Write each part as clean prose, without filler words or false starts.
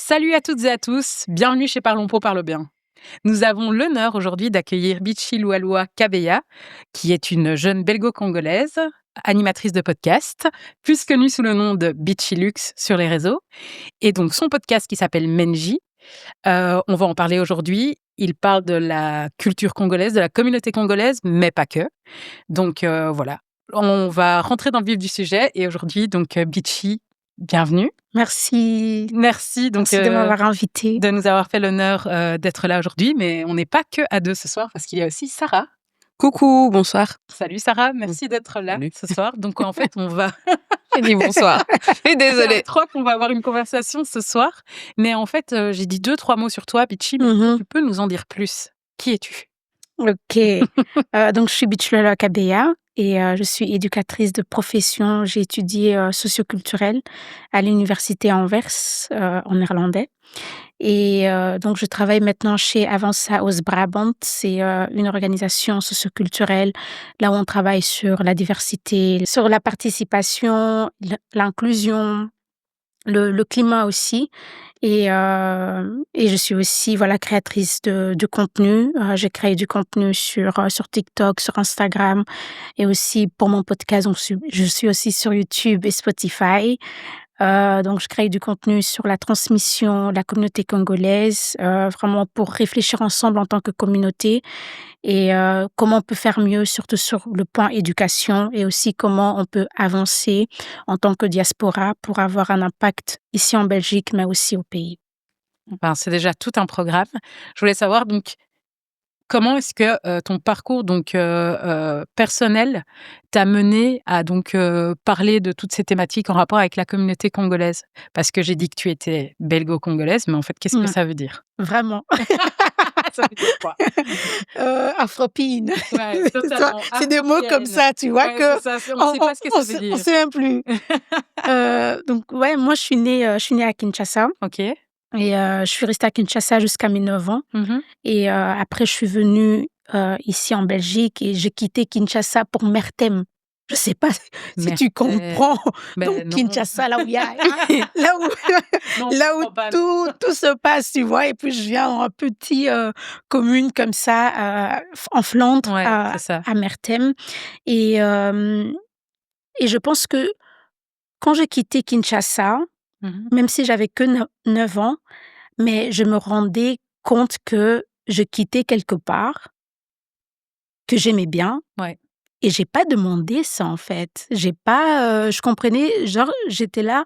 Salut à toutes et à tous, bienvenue chez Parlons Pro Parle Bien. Nous avons l'honneur aujourd'hui d'accueillir Bitchi Lualua Kabeya, qui est une jeune belgo-congolaise, animatrice de podcast, plus connue sous le nom de Bitchi Lux sur les réseaux. Et donc son podcast qui s'appelle Menji, on va en parler aujourd'hui. Il parle de la culture congolaise, de la communauté congolaise, mais pas que. Donc voilà, on va rentrer dans le vif du sujet. Et aujourd'hui, donc Bitchi, bienvenue. Merci. Merci donc Merci de m'avoir invitée. de nous avoir fait l'honneur d'être là aujourd'hui, mais on n'est pas que à deux ce soir parce qu'il y a aussi Sarah. Coucou, bonsoir. Salut Sarah, merci d'être là Salut. ce soir. Donc en fait, on va J'ai dit bonsoir. Je suis c'est à désolée. trois qu'on va avoir une conversation ce soir, mais en fait, j'ai dit 2-3 mots sur toi, Bitchi, mais Mhm. tu peux nous en dire plus. Qui es-tu? Ok. Donc, je suis Bitchi Lualua Kabeya et je suis éducatrice de profession. J'ai étudié socioculturel à l'université Anvers, en néerlandais. Et donc, je travaille maintenant chez Avanza Oost-Brabant. C'est une organisation socioculturelle là où on travaille sur la diversité, sur la participation, l'inclusion, le climat aussi. Et je suis aussi, voilà, créatrice de contenu. J'ai créé du contenu sur TikTok, sur Instagram et aussi pour mon podcast, donc je suis aussi sur YouTube et Spotify. Donc je crée du contenu sur la transmission de la communauté congolaise, vraiment pour réfléchir ensemble en tant que communauté et comment on peut faire mieux, surtout sur le point éducation et aussi comment on peut avancer en tant que diaspora pour avoir un impact ici en Belgique, mais aussi au pays. Enfin, c'est déjà tout un programme. Je voulais savoir donc comment est-ce que ton parcours donc personnel t'a mené à donc parler de toutes ces thématiques en rapport avec la communauté congolaise? Parce que j'ai dit que tu étais belgo-congolaise, mais en fait, qu'est-ce que Mmh. ça veut dire? Vraiment. Ça veut dire quoi? Afropine. Ouais, Tu vois, totalement. c'est des mots comme Africaine. ça, tu vois, Ouais, que c'est ça, on sait pas ce que ça veut on dire. sait même plus. Donc ouais, moi je suis née à Kinshasa OK. et je suis restée à Kinshasa jusqu'à mes 9 ans. Mmh. Et après, je suis venue ici en Belgique et j'ai quitté Kinshasa pour Mertem. Je sais pas si tu Mertem. comprends. Ben Donc non. Kinshasa, là où il y a, là où, Non, là je où comprends pas. tout se passe, tu vois. Et puis je viens en petite commune comme ça, en Flandre, Ouais, c'est ça. à Mertem. Et, euh, et je pense que quand j'ai quitté Kinshasa, Mmh. même si j'avais que 9 ans, mais je me rendais compte que je quittais quelque part que j'aimais bien Ouais. et j'ai pas demandé ça, en fait. J'ai pas, je comprenais, genre, j'étais là,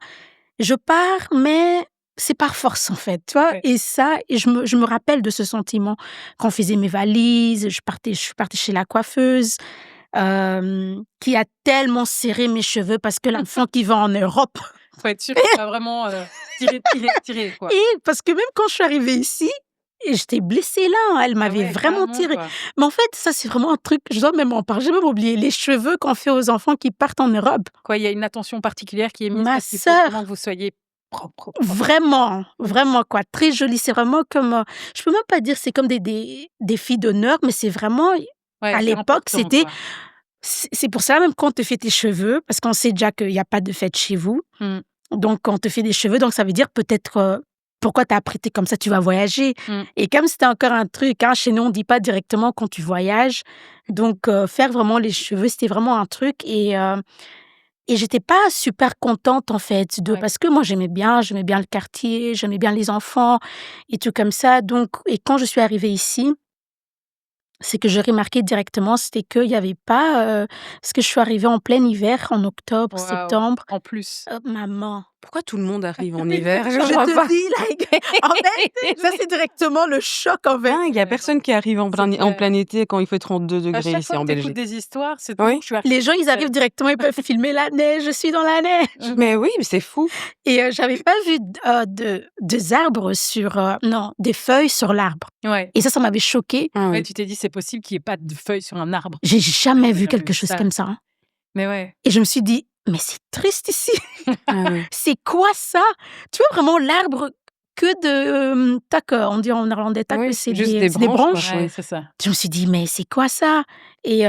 je pars, mais c'est par force, en fait, tu vois? Ouais. Et ça, et je me rappelle de ce sentiment quand on faisait mes valises, je suis partie chez la coiffeuse, qui a tellement serré mes cheveux parce que l'enfant qui va en Europe. Faut être sûr que tu as vraiment tiré quoi. Et parce que même quand je suis arrivée ici, et j'étais blessée là, hein, elle Ah m'avait ouais, vraiment carrément, tirée. quoi. Mais en fait, ça, c'est vraiment un truc, je dois même en parler, j'ai même oublié, les cheveux qu'on fait aux enfants qui partent en Europe. Quoi, il y a une attention particulière qui est mise Ma parce qu'il faut vraiment sœur, que vous soyez propre. vraiment, vraiment, quoi, très jolie. C'est vraiment comme, je peux même pas dire c'est comme des filles d'honneur, mais c'est vraiment, Ouais, à c'est l'époque, important, c'était, quoi. c'est pour ça même qu'on te fait tes cheveux, parce qu'on sait déjà qu'il n'y a pas de fête chez vous. Mmh. Donc, on te fait des cheveux, donc ça veut dire peut-être pourquoi t'as apprêté comme ça, tu vas voyager. Mmh. Et comme c'était encore un truc, hein, chez nous, on dit pas directement quand tu voyages. Donc, faire vraiment les cheveux, c'était vraiment un truc. Et j'étais pas super contente, en fait, Ouais. parce que moi, j'aimais bien le quartier, j'aimais bien les enfants et tout comme ça. Donc, et quand je suis arrivée ici, c'est que j'ai remarqué directement, c'était qu'il y avait pas, parce que je suis arrivée en plein hiver, en octobre, Waouh, septembre. en plus. Maman. Pourquoi tout le monde arrive en Mais hiver? je Je vois te pas. dis, like, en fait, ça c'est directement le choc en fait. Hein, il y a personne qui arrive en C'est en clair. plein été quand il fait 32 À degrés chaque ici fois en que tu écoutes Belgique. des histoires, c'est Oui. toujours je suis arrivée Les gens, ils arrivent seule. directement, ils peuvent filmer la neige, je suis dans la neige. Mais oui, mais c'est fou. Et j'avais pas vu des arbres non, des feuilles sur l'arbre. Ouais. Et ça m'avait choquée. Ah Ouais, oui. tu t'es dit: «C'est possible qu'il y ait pas de feuilles sur un arbre». J'ai jamais J'ai vu jamais quelque vu chose ça. comme ça, hein. Mais ouais. Et je me suis dit, mais c'est triste ici. Ah oui. C'est quoi ça? Tu vois vraiment l'arbre que de tac, on dit en néerlandais tac, Oui, c'est juste des des c'est des branches, quoi. branches. Ouais, Oui. c'est ça. Je me suis dit: «Mais c'est quoi ça?» Et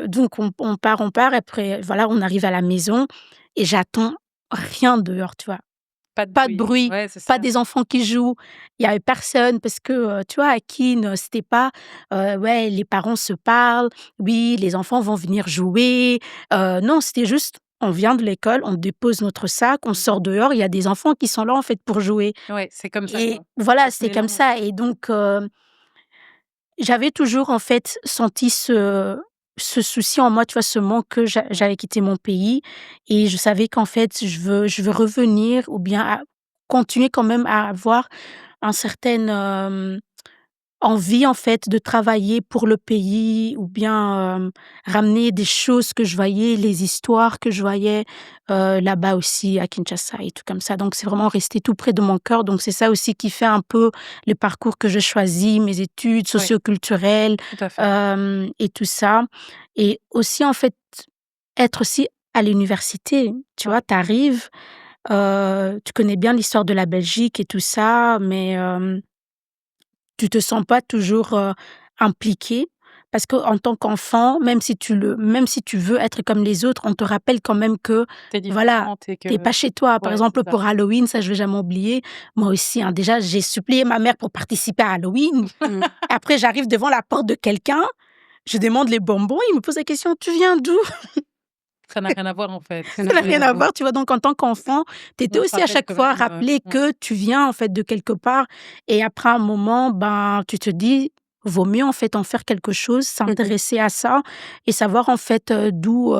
donc on part, après voilà, on arrive à la maison et j'attends rien dehors, tu vois? Pas de pas de bruit. bruit, Ouais, c'est pas ça. des enfants qui jouent. Il y avait personne parce que, tu vois, à Keene, c'était pas, ouais, les parents se parlent, oui, les enfants vont venir jouer. Non, c'était juste, on vient de l'école, on dépose notre sac, on Mmh. sort dehors, il y a des enfants qui sont là, en fait, pour jouer. Ouais, c'est comme ça, Et quoi. voilà, Ça se c'est comme mélange. ça. Et donc, j'avais toujours, en fait, senti ce souci en moi, tu vois, ce manque que j'avais quitté mon pays et je savais qu'en fait, je veux revenir ou bien continuer quand même à avoir un certain, envie, en fait, de travailler pour le pays ou bien, ramener des choses que je voyais, les histoires que je voyais, là-bas aussi à Kinshasa et tout comme ça. Donc c'est vraiment resté tout près de mon cœur. Donc c'est ça aussi qui fait un peu le parcours que j'ai choisi, mes études Ouais, socioculturelles, tout à fait. et tout ça. Et aussi, en fait, être aussi à l'université. Tu vois, Ouais. tu arrives, tu connais bien l'histoire de la Belgique et tout ça, mais tu te sens pas toujours, impliqué parce qu'en tant qu'enfant, même si tu veux être comme les autres, on te rappelle quand même que, Tu voilà, différente et tu es que pas chez toi. Par ouais, c'est exemple, ça. pour Halloween, ça, je vais jamais oublier. Moi aussi, hein, déjà, j'ai supplié ma mère pour participer à Halloween. Mmh. Après, j'arrive devant la porte de quelqu'un, je demande les bonbons, il me pose la question: «Tu viens d'où?» Ça n'a rien à voir, en fait. Ça Ça n'a n'a rien rien à à voir. voir, tu vois? Donc en tant qu'enfant, tu étais On te aussi à rappelle chaque quand fois même, rappelé ouais. que tu viens en fait de quelque part et après un moment, ben, tu te dis: «Vaut mieux en fait en faire quelque chose, Mmh mh. s'intéresser à ça et savoir en fait, d'où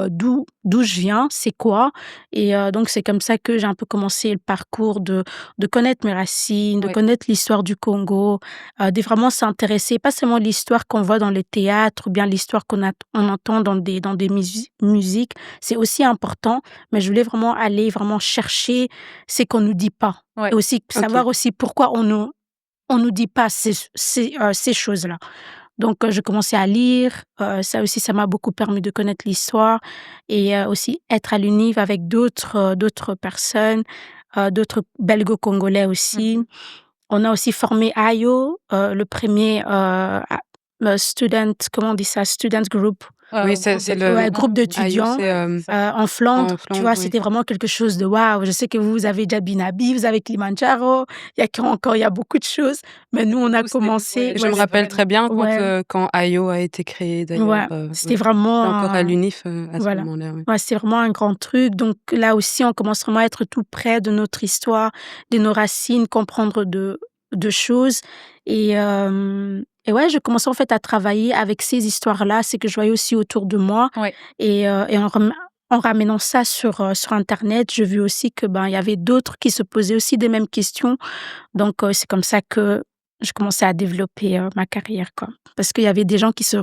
je viens, c'est quoi?» Et donc c'est comme ça que j'ai un peu commencé le parcours de connaître mes racines, de Ouais. connaître l'histoire du Congo, de vraiment s'intéresser, pas seulement l'histoire qu'on voit dans les théâtres ou bien l'histoire on entend dans des musiques, c'est aussi important, mais je voulais vraiment aller vraiment chercher ce qu'on nous dit pas et Ouais. aussi OK. savoir aussi pourquoi on nous dit pas ces choses-là. Donc j'ai commencé à lire, ça aussi, ça m'a beaucoup permis de connaître l'histoire et aussi être à l'UNIV avec d'autres personnes, d'autres belgo-congolais aussi. Mmh. On a aussi formé AYO, le premier student, comment on dit ça? Student group. Oui, c'est le Ouais, groupe Ayo, d'étudiants, c'est, C'est ça. en Flandre, en tu Flandre, vois? oui. C'était vraiment quelque chose de waouh! Je sais que vous avez déjà Binabi, vous avez Kilimanjaro, il y a quoi encore? Il y a beaucoup de choses, mais nous, on a Nous, c'était commencé Je ouais, me rappelle très bien ouais, quand Ayo a été créé d'ailleurs, ouais, c'était oui. vraiment J'étais encore à un l'UNIF, à ce voilà. moment-là, oui. Ouais, c'est vraiment un grand truc, donc là aussi, on commence vraiment à être tout près de notre histoire, de nos racines, comprendre de choses et ouais, je commençais en fait à travailler avec ces histoires-là, c'est que je voyais aussi autour de moi Ouais. et en ramenant ça sur internet, j'ai vu aussi que, ben, il y avait d'autres qui se posaient aussi des mêmes questions, donc c'est comme ça que je commençais à développer, ma carrière, quoi. Parce qu'il y avait des gens qui se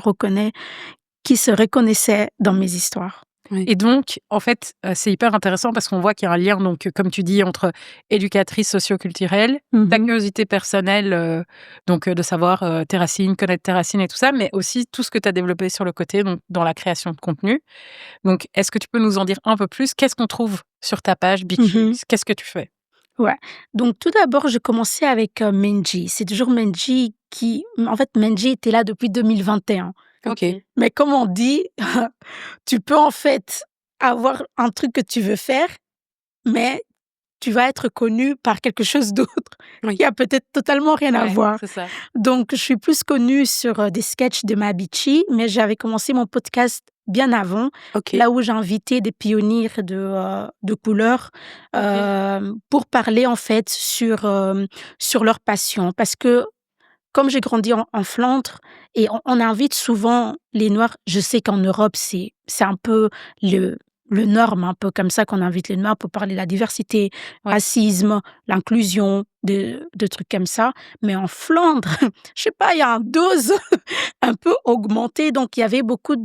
reconnaissaient dans mes histoires. Oui. Et donc, en fait, c'est hyper intéressant parce qu'on voit qu'il y a un lien, donc, comme tu dis, entre éducatrice socioculturelle, ta Mmh. curiosité personnelle, donc, de savoir, tes racines, connaître tes racines et tout ça, mais aussi tout ce que tu as développé sur le côté, donc dans la création de contenu. Donc, est-ce que tu peux nous en dire un peu plus? Qu'est-ce qu'on trouve sur ta page Beachy? Mmh. Qu'est-ce que tu fais? Ouais. Donc tout d'abord, j'ai commencé avec, Menji. C'est toujours Menji qui en fait, Menji était là depuis 2021. OK. Mais comme on dit, tu peux en fait avoir un truc que tu veux faire, mais tu vas être connu par quelque chose d'autre Oui. qui a peut-être totalement rien à Ouais, voir. c'est ça. Donc je suis plus connue sur, des sketchs de Mabichi, mais j'avais commencé mon podcast bien avant, OK. là où j'ai invité des pionniers de couleur, OK. pour parler en fait sur leur passion. Parce que comme j'ai grandi en Flandre et on invite souvent les noirs, je sais qu'en Europe, c'est un peu le norme, un peu comme ça qu'on invite les noirs pour parler de la diversité, Ouais. racisme, l'inclusion, de trucs comme ça. Mais en Flandre, je sais pas, il y a un dose un peu augmenté, donc il y avait beaucoup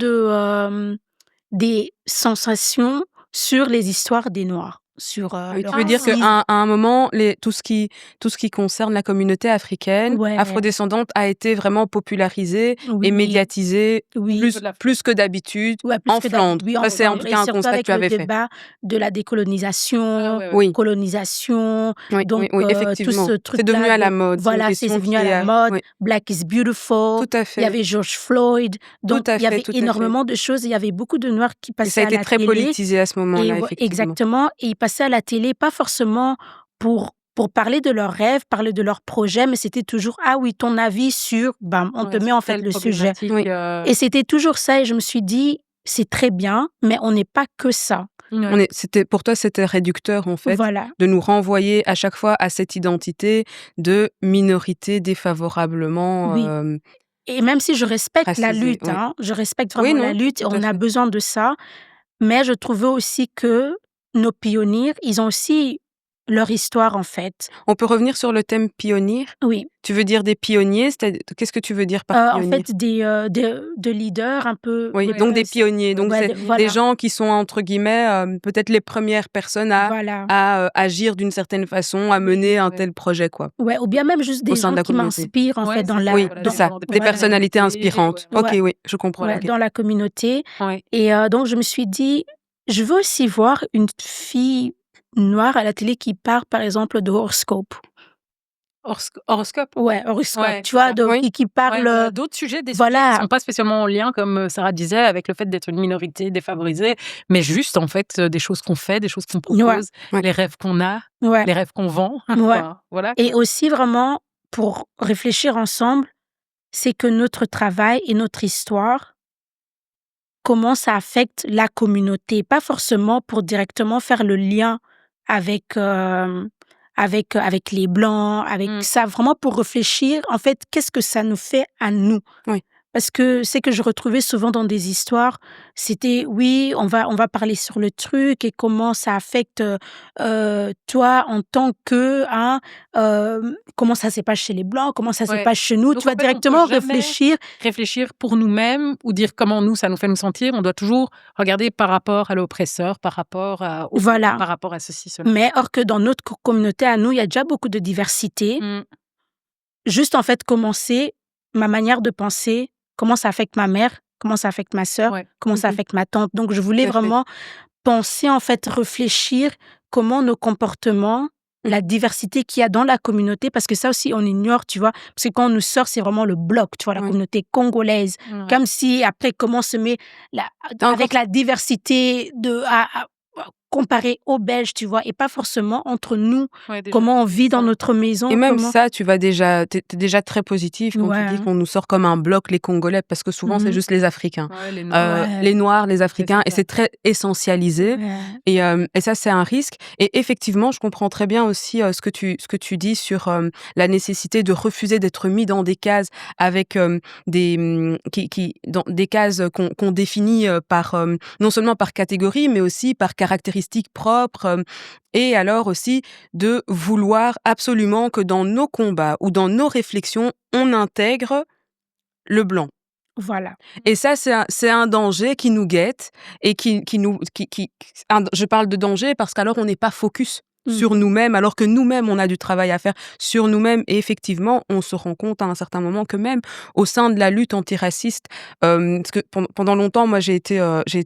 des sensations sur les histoires des noirs, sur, Oui, le tu veux dire qu'à racisme. un moment, tout ce qui concerne la communauté africaine, Ouais, afrodescendante a été vraiment popularisé et oui, médiatisé oui. Au niveau de la plus que d'habitude Ouais, plus en que d'hab Flandre. oui, Ça, c'est en tout et cas un surtout constat que avec tu le avais fait. débat de la Ah décolonisation, ouais, ouais. Oui, colonisation, oui, oui, donc oui, tout ce effectivement. C'est devenu truc-là à la de mode. C'est une voilà, c'est question devenu qui à la est, mode. oui, Black is beautiful, tout à il y fait, avait George Floyd, tout donc à il y fait, avait tout à fait. énormément de choses. Il y avait beaucoup de noirs qui Et ça a passaient à été la très télé politisé à ce et moment-là, voi effectivement. exactement et ils passaient à la télé, pas forcément pour parler de leurs rêves, parler de leurs projets, mais c'était toujours: «Ah oui, ton avis sur», on te met en fait telle le sujet. problématique, Oui. Et c'était toujours ça et je me suis dit: «C'est très bien, mais on n'est pas que ça». ouais. Pour toi, c'était réducteur, en fait, Voilà. de nous renvoyer à chaque fois à cette identité de minorité défavorablement Oui. Et même si je respecte la racisée. lutte, Oui. je respecte Oui, vraiment la non, lutte et tout à on a fait. besoin de ça, mais je trouvais aussi que nos pionniers, ils ont aussi leur histoire, en fait. On peut revenir sur le thème pionnier? Oui, Tu veux dire des pionniers? Qu'est-ce que tu veux dire par en pionnier? fait, de leaders un peu, Oui, Ouais, donc des s pionniers. Donc ouais, c'est de des voilà, gens qui sont entre guillemets, peut-être les premières personnes à voilà. agir d'une certaine façon, à Oui, mener un ouais. tel projet, quoi, Ouais, ou bien même juste au des sein de gens la qui communauté. m'inspirent, en Ouais, fait, dans c'est ça, la Oui, voilà, c'est dans ça, vraiment des des voilà, personnalités personnalités, inspirantes. OK, ouais, oui, je comprends, ouais, ouais, OK. dans la communauté ouais. et donc je me suis dit: «Je veux aussi voir une fille noire à la télé qui parle, par exemple, de horoscope». Horoscope? Ouais, horoscope, Ouais, tu c'est vois? ça. De Oui, qui Ouais, parle, voilà, d'autres sujets, des sujets qui voilà, sont pas spécialement en lien, comme, Sarah disait, avec le fait d'être une minorité défavorisée, mais juste, en fait, des choses qu'on fait, des choses qu'on ouais, propose, ouais. les rêves qu'on a, ouais, les rêves qu'on vend, ouais enfin, voilà, et quoi. aussi vraiment pour réfléchir ensemble, c'est que notre travail et notre histoire, comment ça affecte la communauté. Pas forcément pour directement faire le lien avec, avec les blancs, avec Mmh. ça, vraiment pour réfléchir, en fait, qu'est-ce que ça nous fait à nous? Oui. Parce que c'est que je retrouvais souvent dans des histoires, c'était: «Oui, on va parler sur le truc et comment ça affecte, toi en tant que, hein, comment ça se passe chez les blancs, comment ça se Ouais. passe chez nous». Tu Donc en vas fait, on peut directement jamais réfléchir. réfléchir pour nous-mêmes ou dire comment nous, ça nous fait nous sentir. On doit toujours regarder par rapport à l'oppresseur, par rapport au blanc, Voilà. par rapport à ceci, cela. Mais or que dans notre communauté à nous, il y a déjà beaucoup de diversité. Mmh. Juste en fait commencer ma manière de penser, comment ça affecte ma mère, comment ça affecte ma sœur, Ouais. comment ça Mmh. affecte ma tante. Donc je voulais Tout à fait. vraiment penser, en fait, réfléchir comment nos comportements, Mmh. la diversité qu'il y a dans la communauté, parce que ça aussi on ignore, tu vois? Parce que quand on nous sort, c'est vraiment le bloc, tu vois? La Oui. communauté congolaise. Ouais. Comme si après comment se met la Tu encore avec la diversité de comparée aux Belges, tu vois? Et pas forcément entre nous, Ouais, déjà, comment on vit dans ça. notre Et maison, même comment ça, tu vas déjà tu es déjà très positive quand tu dis ouais. qu'on nous sort comme un bloc les Congolais, parce que souvent c'est Mmh. juste les Africains. Ouais, les noirs. Ouais, Les Noirs, les C'est Africains, et ça. c'est très essentialisé, ouais. et ça, c'est un risque. Et effectivement, je comprends très bien aussi, ce que tu dis sur, la nécessité de refuser d'être mis dans des cases avec, qui dans des cases qu'on définit, par, non seulement par catégorie, mais aussi par caractéristiques propres, et alors aussi de vouloir absolument que dans nos combats ou dans nos réflexions, on intègre le blanc. Voilà. Et ça, c'est un danger qui nous guette et qui nous je parle de danger parce qu'alors on n'est pas focus sur Mmh. nous-mêmes, alors que nous-mêmes, on a du travail à faire sur nous-mêmes. Et effectivement, on se rend compte à un certain moment que même au sein de la lutte antiraciste, parce que pendant longtemps, moi, j'ai été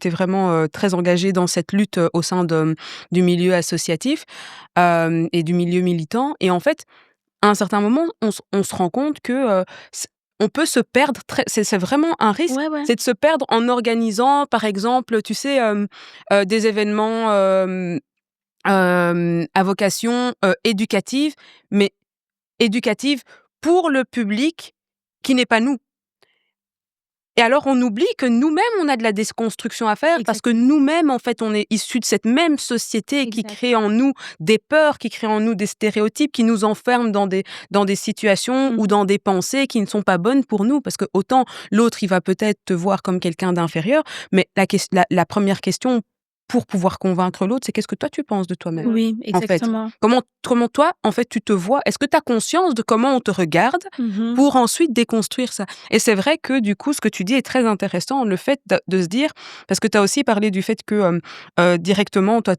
vraiment, très engagée dans cette lutte, au sein du milieu associatif, et du milieu militant. Et en fait, à un certain moment, on se rend compte que, on peut se perdre c'est vraiment un risque, Ouais, ouais. c'est de se perdre en organisant, par exemple, tu sais, des événements, à vocation, éducative, mais éducative pour le public qui n'est pas nous. Et alors on oublie que nous-mêmes, on a de la déconstruction à faire, parce Exact, que nous-mêmes, en fait, on est issus de cette même société qui exact. crée en nous des peurs, qui crée en nous des stéréotypes, qui nous enferment dans des situations ou Mmh. dans des pensées qui ne sont pas bonnes pour nous. Parce que autant l'autre, il va peut-être te voir comme quelqu'un d'inférieur, mais la première question pour pouvoir convaincre l'autre, c'est: qu'est-ce que toi tu penses de toi-même, Oui, en fait? exactement. Comment toi, en fait, tu te vois? Est-ce que tu as conscience de comment on te regarde Mmh. pour ensuite déconstruire ça? Et c'est vrai que du coup, ce que tu dis est très intéressant, le fait de se dire, parce que tu as aussi parlé du fait que, directement, toi,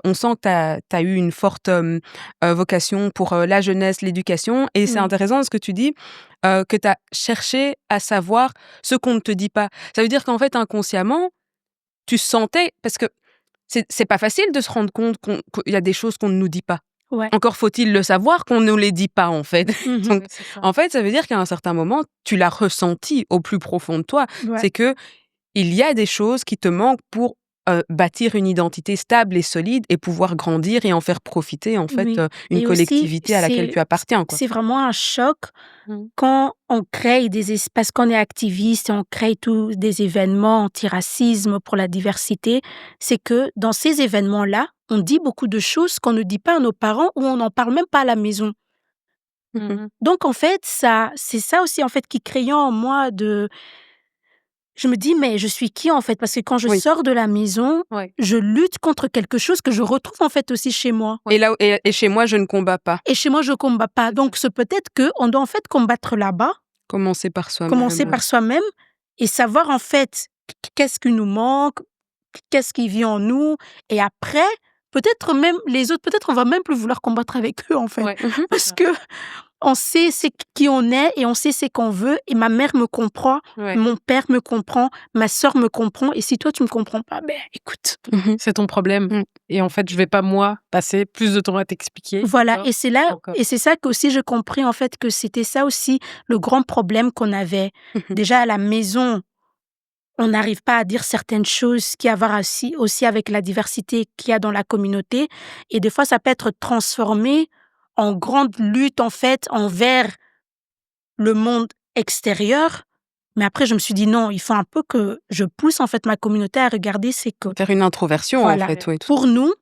on sent que tu as eu une forte, vocation pour, la jeunesse, l'éducation, et c'est Oui, intéressant ce que tu dis, que tu as cherché à savoir ce qu'on ne te dit pas. Ça veut dire qu'en fait, inconsciemment, tu sentais, parce que c'est pas facile de se rendre compte qu'il y a des choses qu'on ne nous dit pas. ouais. Encore faut-il le savoir qu'on ne les dit pas, en fait. Mmh. Donc, Ouais, c'est ça. en fait, ça veut dire qu'à un certain moment, tu l'as ressenti au plus profond de toi. Ouais. C'est que il y a des choses qui te manquent pour, bâtir une identité stable et solide et pouvoir grandir et en faire profiter, en fait, Oui. une Et aussi, collectivité à laquelle tu appartiens, quoi. c'est vraiment un choc Mmh. quand on crée des espaces, qu'on est activiste et on crée tous des événements antiracisme pour la diversité, c'est que dans ces événements-là, on dit beaucoup de choses qu'on ne dit pas à nos parents ou on n'en parle même pas à la maison. Mmh. Donc en fait, c'est ça aussi en fait qui crée en moi je me dis: «Mais je suis qui en fait?» Parce que quand je Oui. sors de la maison, Ouais. je lutte contre quelque chose que je retrouve en fait aussi chez moi. Et là et chez moi, je ne combats pas. Et chez moi, je combats pas. C'est ça. Donc c'est peut-être qu'on doit en fait combattre là-bas, Commencer par commencer soi-même. par soi-même et savoir en fait qu'est-ce qui nous manque, qu'est-ce qui vit en nous et après, peut-être même les autres, peut-être on va même plus vouloir combattre avec eux en fait. Ouais. Parce que on sait c'est qui on est et on sait c'est qu'on veut et ma mère me comprend, Ouais. mon père me comprend, ma sœur me comprend et si toi tu me comprends pas, ben écoute. C'est ton problème. Mmh. Et en fait, je vais pas, moi, passer plus de temps à t'expliquer. Voilà, D'accord. et c'est là D'accord. et c'est ça qu'aussi j'ai compris en fait que c'était ça aussi le grand problème qu'on avait. Mmh. Déjà à la maison, on n'arrive pas à dire certaines choses qui ont à voir aussi avec la diversité qu'il y a dans la communauté et des fois ça peut être transformé en grande lutte en fait envers le monde extérieur. Mais après je me suis dit: «Non, il faut un peu que je pousse en fait ma communauté à regarder c'est que Faire une introversion, en voilà, fait, oui, tout pour nous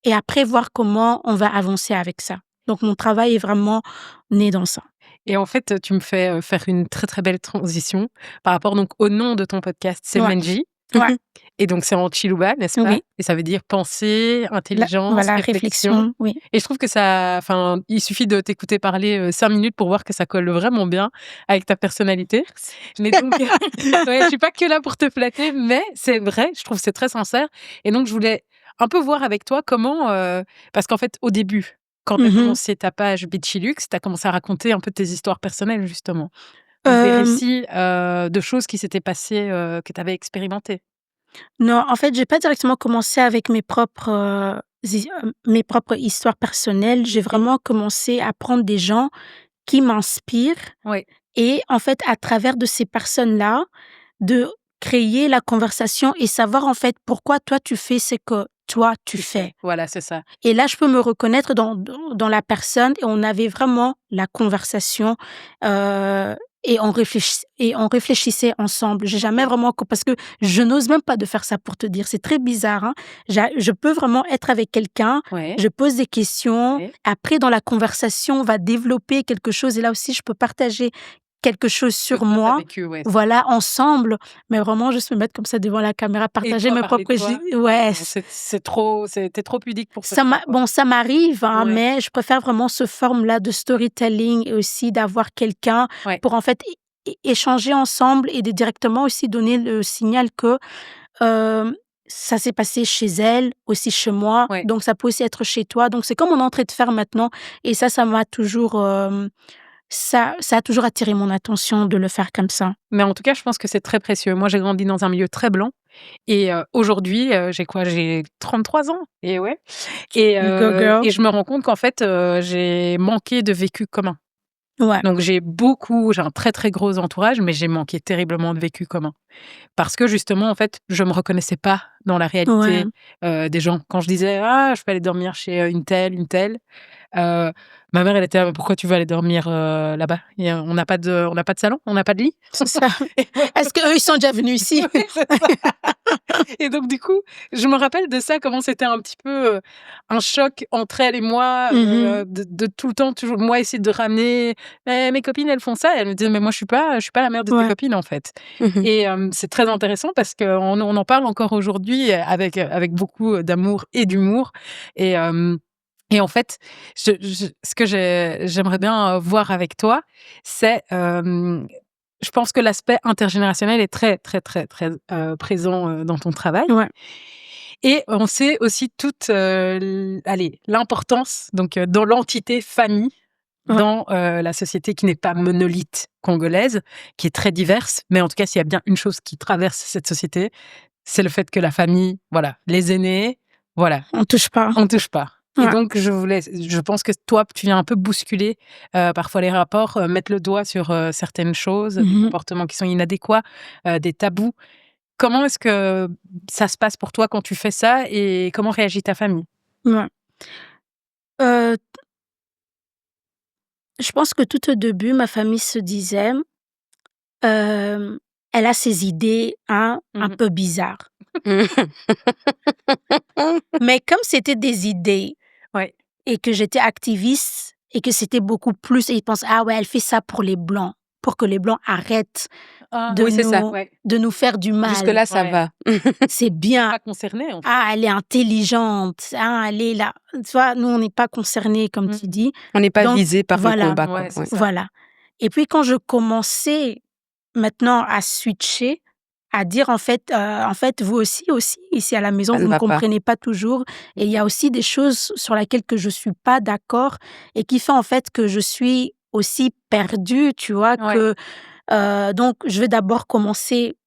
et après voir comment on va avancer avec ça». Donc mon travail est vraiment né dans ça. Et en fait, tu me fais faire une très très belle transition par rapport donc au nom de ton podcast, c'est Ouais. Menji. Ouais. Et donc c'est en Chiluba, n'est-ce pas? Oui. Et ça veut dire pensée, intelligence, Voilà, réflexion. réflexion, oui. Et je trouve que ça, enfin, il suffit de t'écouter parler 5 minutes pour voir que ça colle vraiment bien avec ta personnalité. Mais donc, ouais, je suis pas que là pour te flatter, mais c'est vrai, je trouve que c'est très sincère. Et donc je voulais un peu voir avec toi comment, parce qu'en fait au début, quand tu as commencé ta page Bitchilux, tu as commencé à raconter un peu tes histoires personnelles justement. Donc des Hem, récits de choses qui s'étaient passées, que tu avais expérimentées. non, en fait, j'ai pas directement commencé avec mes propres histoires personnelles. J'ai vraiment commencé à prendre des gens qui m'inspirent Oui. et en fait, à travers de ces personnes-là, de créer la conversation et savoir en fait pourquoi toi tu fais ce que toi tu fais. Voilà, c'est ça. Et là, je peux me reconnaître dans la personne et on avait vraiment la conversation, et on réfléchissait ensemble. J'ai jamais vraiment co parce que je n'ose même pas de faire ça pour te dire, c'est très bizarre, hein. Je peux vraiment être avec quelqu'un, Ouais. je pose des questions, Ouais. après dans la conversation, on va développer quelque chose et là aussi je peux partager quelque chose Que sur toi, t'as moi. vécu, ouais. Voilà, ensemble, mais vraiment juste me mettre comme ça devant la caméra, partager toi, mes parler de propres toi? ouais, Non, c'est trop, t'es trop pudique pour faire ça ça, quoi. bon, ça m'arrive, hein, Ouais. mais je préfère vraiment ce forme-là de storytelling et aussi d'avoir quelqu'un Ouais. pour en fait échanger ensemble et de directement aussi donner le signal que, ça s'est passé chez elle, aussi chez moi, Ouais. donc ça peut aussi être chez toi. Donc c'est comme on est en train de faire maintenant et ça m'a toujours, ça a toujours attiré mon attention de le faire comme ça. Mais en tout cas, je pense que c'est très précieux. Moi, j'ai grandi dans un milieu très blanc et aujourd'hui, j'ai quoi? J'ai 33 ans et ouais Go girl. et je me rends compte qu'en fait, j'ai manqué de vécu commun. Ouais, Donc j'ai un très, très gros entourage, mais j'ai manqué terriblement de vécu commun. Parce que justement, en fait, je me reconnaissais pas dans la ouais. réalité, des gens. Quand je disais: «Ah, je peux aller dormir chez, une telle», heu, ma mère, elle était là: «Mais pourquoi tu veux aller dormir, là-bas? On n'a pas de salon? On n'a pas de lit?» C'est ça. Et ouais, Est-ce qu'eux, ils sont déjà venus ici? oui, c'est ça. Et donc du coup, je me rappelle de ça, comment c'était un petit peu, un choc entre elle et moi, Mmh. de tout le temps, toujours moi essayer de ramener: «Mais mes copines, elles font ça». Elle me disait: «Mais moi, je suis pas la mère de tes Ouais. copines, en fait». Mmh. Et c'est très intéressant parce qu'on en parle encore aujourd'hui avec beaucoup d'amour et d'humour. Et en fait, ce que j'aimerais bien, voir avec toi, c'est, je pense que l'aspect intergénérationnel est très, très, très, très, présent, dans ton travail. Ouais. Et on sait aussi toute, l'importance donc, dans l'entité famille, Ouais. dans, la société qui n'est pas monolithe congolaise, qui est très diverse. Mais en tout cas, s'il y a bien une chose qui traverse cette société, c'est le fait que la famille, voilà, les aînés, voilà, On touche pas. on touche pas. Et Ouais. donc je pense que toi, tu viens un peu bousculer, parfois les rapports, mettre le doigt sur, certaines choses, des Mmh. comportements qui sont inadéquats, des tabous. Comment est-ce que ça se passe pour toi quand tu fais ça et comment réagit ta famille? Ouais. Heu, je pense que tout au début, ma famille se disait, hem: «Elle a ses idées, hein, un Mmh. peu bizarres». Mais comme c'était des idées Ouais. et que j'étais activiste et que c'était beaucoup plus et ils pensent: «Ah ouais, elle fait ça pour les blancs, pour que les blancs arrêtent Ah, de Oui, c'est ça. nous ouais. de nous faire du mal. Jusque-là, ça Ouais. va. C'est bien. Pas concerné, en fait. Ah, elle est intelligente. Ah, elle est là». Tu vois? Nous, on n'est pas concernés comme Mmh. tu dis. On n'est pas Donc visé par le voilà, combat, quoi. Ouais, c'est Ouais. ça. voilà. Et puis quand je commençais maintenant à switcher, à dire en fait, vous aussi ici à la maison, Ça ne vous ne va pas. comprenez pas toujours et il y a aussi des choses sur lesquelles que je suis pas d'accord et qui fait en fait que je suis aussi perdue, tu vois? Ouais. Donc je vais d'abord commencer,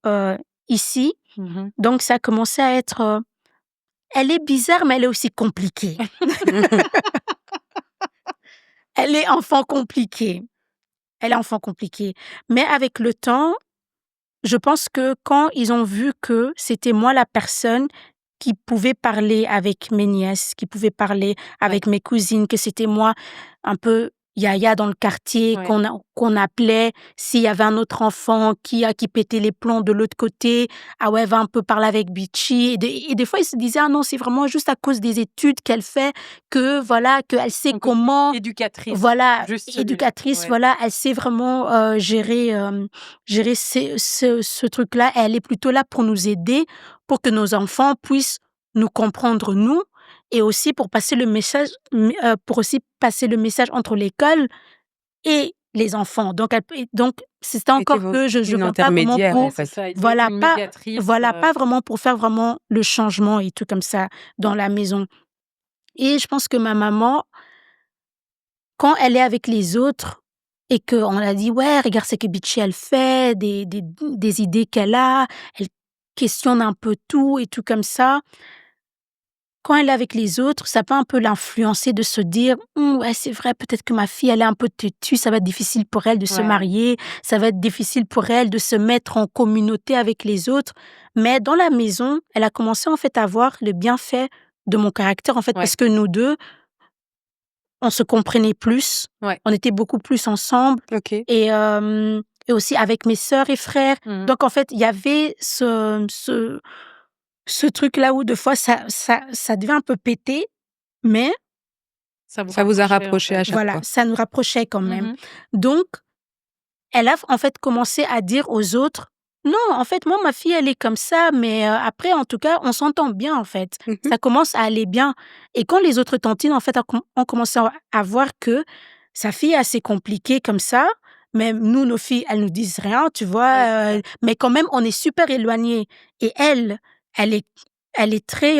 ici. Mmh. Donc ça a commencé à être, elle est bizarre, mais elle est aussi compliquée. Elle est enfant compliquée. Elle est enfant compliquée. Mais avec le temps, je pense que quand ils ont vu que c'était moi la personne qui pouvait parler avec mes nièces, qui pouvait parler Ouais. avec mes cousines, que c'était moi un peu yaya dans le quartier, Ouais. qu'on appelait s'il y avait un autre enfant qui pétait les plombs de l'autre côté. Ah ouais, va un peu parler avec Bitchy. Et des fois, ils se disaient, ah non, c'est vraiment juste à cause des études qu'elle fait que voilà, qu'elle sait Ton côté comment. éducatrice, Voilà, juste celui-là. éducatrice, Ouais. voilà, elle sait vraiment gérer ce truc-là. Elle est plutôt là pour nous aider, pour que nos enfants puissent nous comprendre nous et aussi pour passer le message, pour aussi passer le message entre l'école et les enfants. Donc c'est C'était encore que je une viens pas vraiment intermédiaire, en Ouais, pour c'est fait. ça, il faut être voilà, une médiatrice, pas vraiment pour faire vraiment le changement et tout comme ça dans la maison. Et je pense que ma maman, quand elle est avec les autres et qu'on a dit: «Ouais, regarde ce que Bitchy elle fait, des idées qu'elle a, elle questionne un peu tout et tout comme ça». Quand elle est avec les autres, ça peut un peu l'influencer de se dire: ouais, c'est vrai, peut-être que ma fille, elle est un peu têtue, ça va être difficile pour elle de se ouais. marier, ça va être difficile pour elle de se mettre en communauté avec les autres». Mais dans la maison, elle a commencé en fait à voir le bienfait de mon caractère en fait, Ouais. parce que nous 2 on se comprenait plus, Ouais. on était beaucoup plus ensemble OK. et aussi avec mes sœurs et frères. Mmh. Donc en fait, il y avait ce truc-là où, des fois, ça devait un peu péter, mais Ça vous Ça vous a rapprochait, en rapprochés fait. à chaque voilà, fois. ça nous rapprochait quand même. Mmh. Donc, elle a en fait commencé à dire aux autres: «Non, en fait, moi, ma fille, elle est comme ça, mais après, en tout cas, on s'entend bien, en fait. Mmh mh. Ça commence à aller bien». Et quand les autres tantines, en fait, ont commencé à voir que sa fille est assez compliquée comme ça, même nous, nos filles, elles nous disent rien, tu Ouais, c'est vois? ça. Mais quand même, on est super éloignés et elle est elle est très,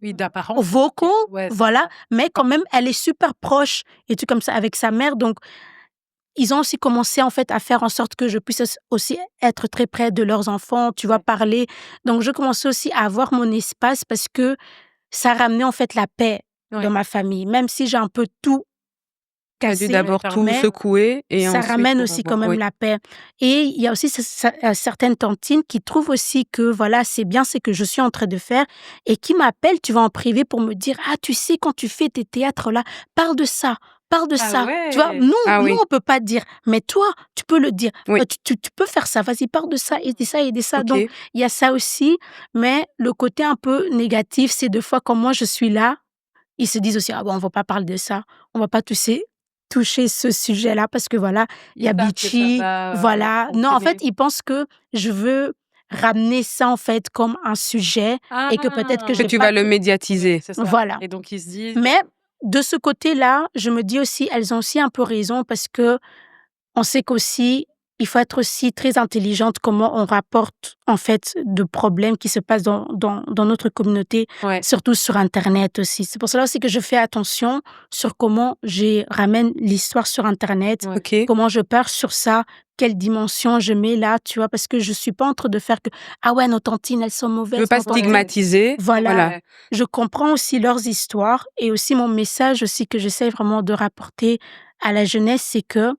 Oui, d'apparence. vocaux, Ouais, c'est voilà, ça. mais quand même, elle est super proche et tout comme ça avec sa mère. Donc ils ont aussi commencé, en fait, à faire en sorte que je puisse aussi être très près de leurs enfants, tu vois? Ouais. Parler. Donc je commençais aussi à avoir mon espace parce que ça ramenait, en fait, la paix dans Ouais. ma famille. Même si j'ai un peu tout Tu as dû cassé, d'abord tout mais secouer et ça ensuite ramène pour aussi quand avoir même oui. la paix. Et il y a aussi certaines tantines qui trouvent aussi que, voilà, c'est bien ce que je suis en train de faire et qui m'appellent, tu vois, en privé pour me dire: «Ah, tu sais, quand tu fais tes théâtres là, parle de ça, parle de Ah ça». Tu vois? ouais! Ah Nous, oui, on peut pas dire, mais toi, tu peux le dire. oui, Tu peux faire ça, vas-y, parle de ça et de ça et de ça. Donc OK. il y a ça aussi, mais le côté un peu négatif, c'est des fois quand moi je suis là, ils se disent aussi: «Ah bon, on va pas parler de ça, on va pas toucher ce sujet-là parce que voilà, il y Ils a savent que ça Bitchy». va, Voilà. Non, en fait, entraîner. ils pensent que je veux ramener ça, en fait, comme un sujet et que peut-être que Ah! Que j'ai tu pas vas le t Oui, médiatiser. c'est ça. voilà. Et donc ils se disent Mais de ce côté-là, je me dis aussi, elles ont aussi un peu raison parce que on sait qu'aussi, il faut être aussi très intelligente comment on rapporte, en fait, de problèmes qui se passent dans notre communauté, ouais, surtout sur internet aussi. C'est pour cela aussi que je fais attention sur comment je ramène l'histoire sur internet, ouais. OK. comment je pars sur ça, quelle dimension je mets là, tu vois? Parce que je suis pas en train de faire que: «Ah ouais, nos tantines, elles sont Tu veux mauvaises, pas nos tantines». Ouais. stigmatiser, Voilà, voilà. Ouais. je comprends aussi leurs histoires et aussi mon message aussi que j'essaie vraiment de rapporter à la jeunesse, c'est que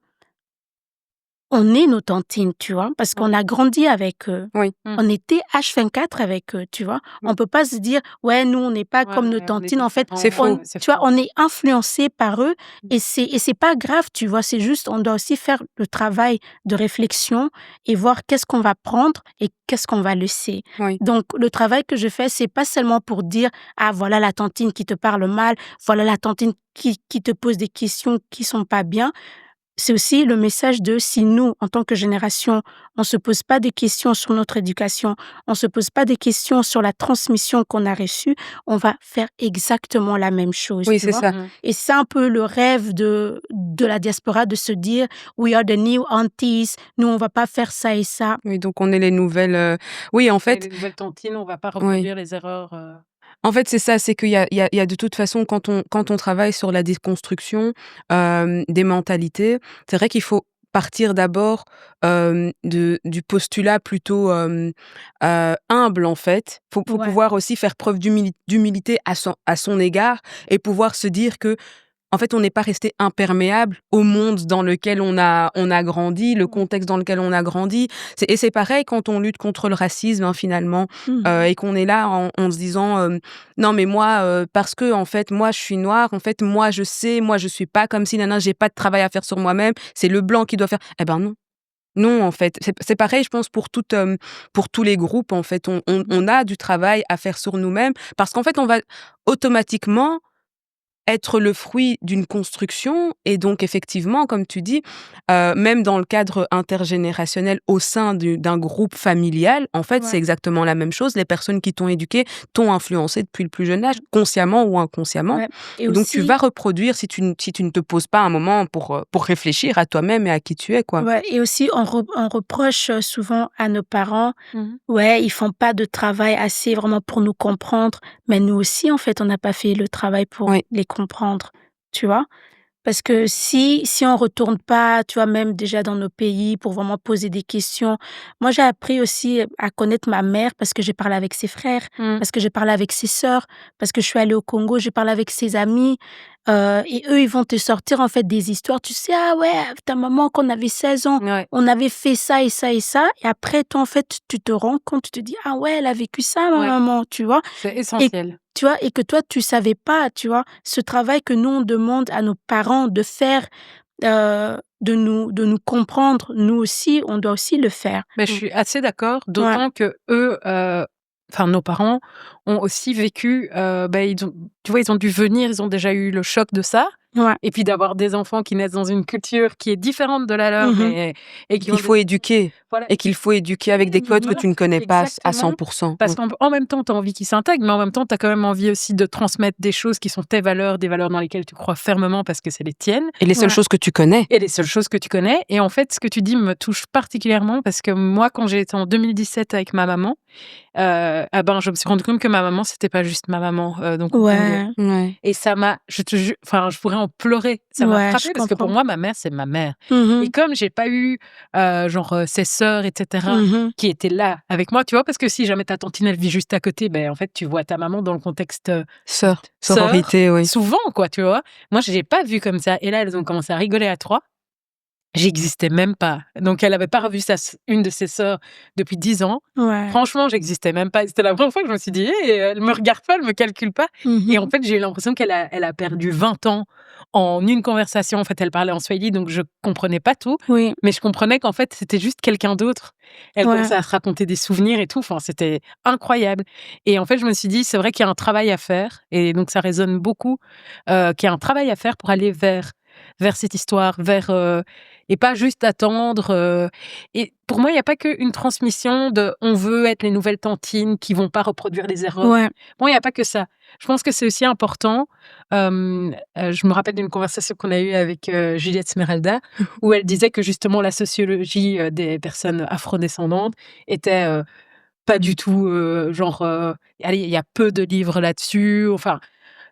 on est nos tantines, tu vois, parce Ouais. qu'on a grandi avec eux. Oui. On était H24 avec eux, tu vois. Mm. On peut pas se dire, ouais, nous, on n'est pas Ouais, comme nos ouais, on est tantines. En fait, différents. C'est faux. Ouais, c'est tu vois, faux. on est influencé par eux Mm. et c'est pas grave, tu vois. C'est juste, on doit aussi faire le travail de réflexion et voir qu'est-ce qu'on va prendre et qu'est-ce qu'on va laisser. Oui. Donc, le travail que je fais, c'est pas seulement pour dire, ah, voilà la tantine qui te parle mal, voilà la tantine qui te pose des questions qui sont pas bien. C'est aussi le message de si nous, en tant que génération, on se pose pas des questions sur notre éducation, on se pose pas des questions sur la transmission qu'on a reçue, on va faire exactement la même chose, Oui, tu c'est vois? ça. Mm. Et c'est un peu le rêve de la diaspora de se dire: «We are the new aunties, nous on va pas faire ça et ça». Oui, donc on est les nouvelles. Oui, en Ouais, fait, les nouvelles tantines, on va pas oui. reproduire les erreurs. En fait, c'est ça, c'est qu'il y a de toute façon, quand on travaille sur la déconstruction des mentalités, c'est vrai qu'il faut partir d'abord du postulat plutôt humble, en fait. Faut Ouais, pouvoir aussi faire preuve d'humilité à son égard et pouvoir se dire que en fait, on n'est pas resté imperméable au monde dans lequel on a grandi, le Mm. contexte dans lequel on a grandi. C'est pareil quand on lutte contre le racisme, hein, finalement, mmh et qu'on est là en se disant non mais moi parce que en fait moi je suis noire, en fait moi je sais, moi je suis pas comme si nana, j'ai pas de travail à faire sur moi-même, c'est le blanc qui doit faire. Eh ben non. Non, en fait, c'est pareil, je pense, pour tous les groupes, en fait. On a du travail à faire sur nous-mêmes parce qu'en fait, on va automatiquement être le fruit d'une construction et donc effectivement, comme tu dis, même dans le cadre intergénérationnel au sein d'un groupe familial, en fait, c'est ouais, exactement la même chose. Les personnes qui t'ont éduqué t'ont influencé depuis le plus jeune âge, consciemment ou inconsciemment. ouais et Et donc tu aussi vas reproduire si tu ne te poses pas un moment pour réfléchir à toi-même et à qui tu es, quoi. ouais et aussi on reproche, souvent à nos parents. Mhm. Ouais, ils font pas de travail assez vraiment pour nous comprendre, mais nous aussi, en fait, on n'a pas fait le travail pour Oui, les comprendre, tu vois? Parce que si on retourne pas, tu vois, même déjà dans nos pays pour vraiment poser des questions. Moi, j'ai appris aussi à connaître ma mère parce que j'ai parlé avec ses frères, Mm. parce que j'ai parlé avec ses sœurs, parce que je suis allée au Congo, j'ai parlé avec ses amis, et eux, ils vont te sortir, en fait, des histoires. Tu sais: «Ah ouais, ta maman, quand on avait 16 ans, Ouais, on avait fait ça et ça et ça» et après toi, en fait, tu te rends compte, tu te dis: «Ah ouais, elle a vécu ça ma ouais, maman», tu vois? c'est Et essentiel. tu vois? Et que toi, tu savais pas, tu vois? Ce travail que nous, on demande à nos parents de faire, de nous comprendre, nous aussi, on doit aussi le faire. Mais je Mmh. suis assez d'accord, Ouais, d'autant que eux, enfin nos parents ont aussi vécu, tu vois, ils ont dû venir, ils ont déjà eu le choc de ça ouais. et puis d'avoir des enfants qui naissent dans une culture qui est différente de la leur, Mmh. mais et et qui ont qu'il des faut éduquer voilà, et qu'il faut éduquer avec des codes que voilà, tu ne connais pas à exactement. 100%. Parce qu'en même temps, tu as envie qu'ils s'intègrent, mais en même temps, tu as quand même envie aussi de transmettre des choses qui sont tes valeurs, des valeurs dans lesquelles tu crois fermement parce que c'est les tiennes. Et les seules Ouais. choses que tu connais. Et les seules choses que tu connais. Et en fait, ce que tu dis me touche particulièrement parce que moi, quand j'ai été en 2017 avec ma maman, je me suis rendu compte que ma maman, c'était pas juste ma maman, donc au Congo. Ouais, Ouais. Et ça m'a, je te jure, enfin, je pourrais en pleurer. Ça m'a ouais, je frappée parce que pour comprends. moi, ma mère, c'est ma mère. Et Mmh. comme j'ai pas eu, ses sœurs, etc., Mmh. qui étaient là avec moi, tu vois, parce que si jamais ta tantine, elle vit juste à côté, ben, en fait, tu vois ta maman dans le contexte sœur, Sororité, oui. souvent, quoi, tu vois. Moi, je l'ai pas vu comme ça. Et là, elles ont commencé à rigoler à 3. J'existais même pas. Donc elle avait pas revu une de ses sœurs depuis 10 ans. Ouais. Franchement, j'existais même pas. C'était la première fois que je me suis dit: «Hé, elle me regarde pas, elle me calcule pas» et en Mmh. fait, j'ai eu l'impression qu'elle a perdu 20 ans en une conversation. En fait, elle parlait en swahili, donc je comprenais pas tout, Oui, mais je comprenais qu'en fait, c'était juste quelqu'un d'autre. Elle ouais, commençait à se raconter des souvenirs et tout, enfin, c'était incroyable et en fait, je me suis dit: «C'est vrai qu'il y a un travail à faire» et donc ça résonne beaucoup, qu'il y a un travail à faire pour aller vers cette histoire, et pas juste attendre. Et pour moi, il y a pas qu'une transmission de on veut être les nouvelles tantines qui vont pas reproduire les erreurs. ouais. Bon, il y a pas que ça. Je pense que c'est aussi important. Je me rappelle d'une conversation qu'on a eue avec Juliette Smeralda, où elle disait que justement la sociologie des personnes afrodescendantes était pas du tout allez, il y a peu de livres là-dessus. Enfin,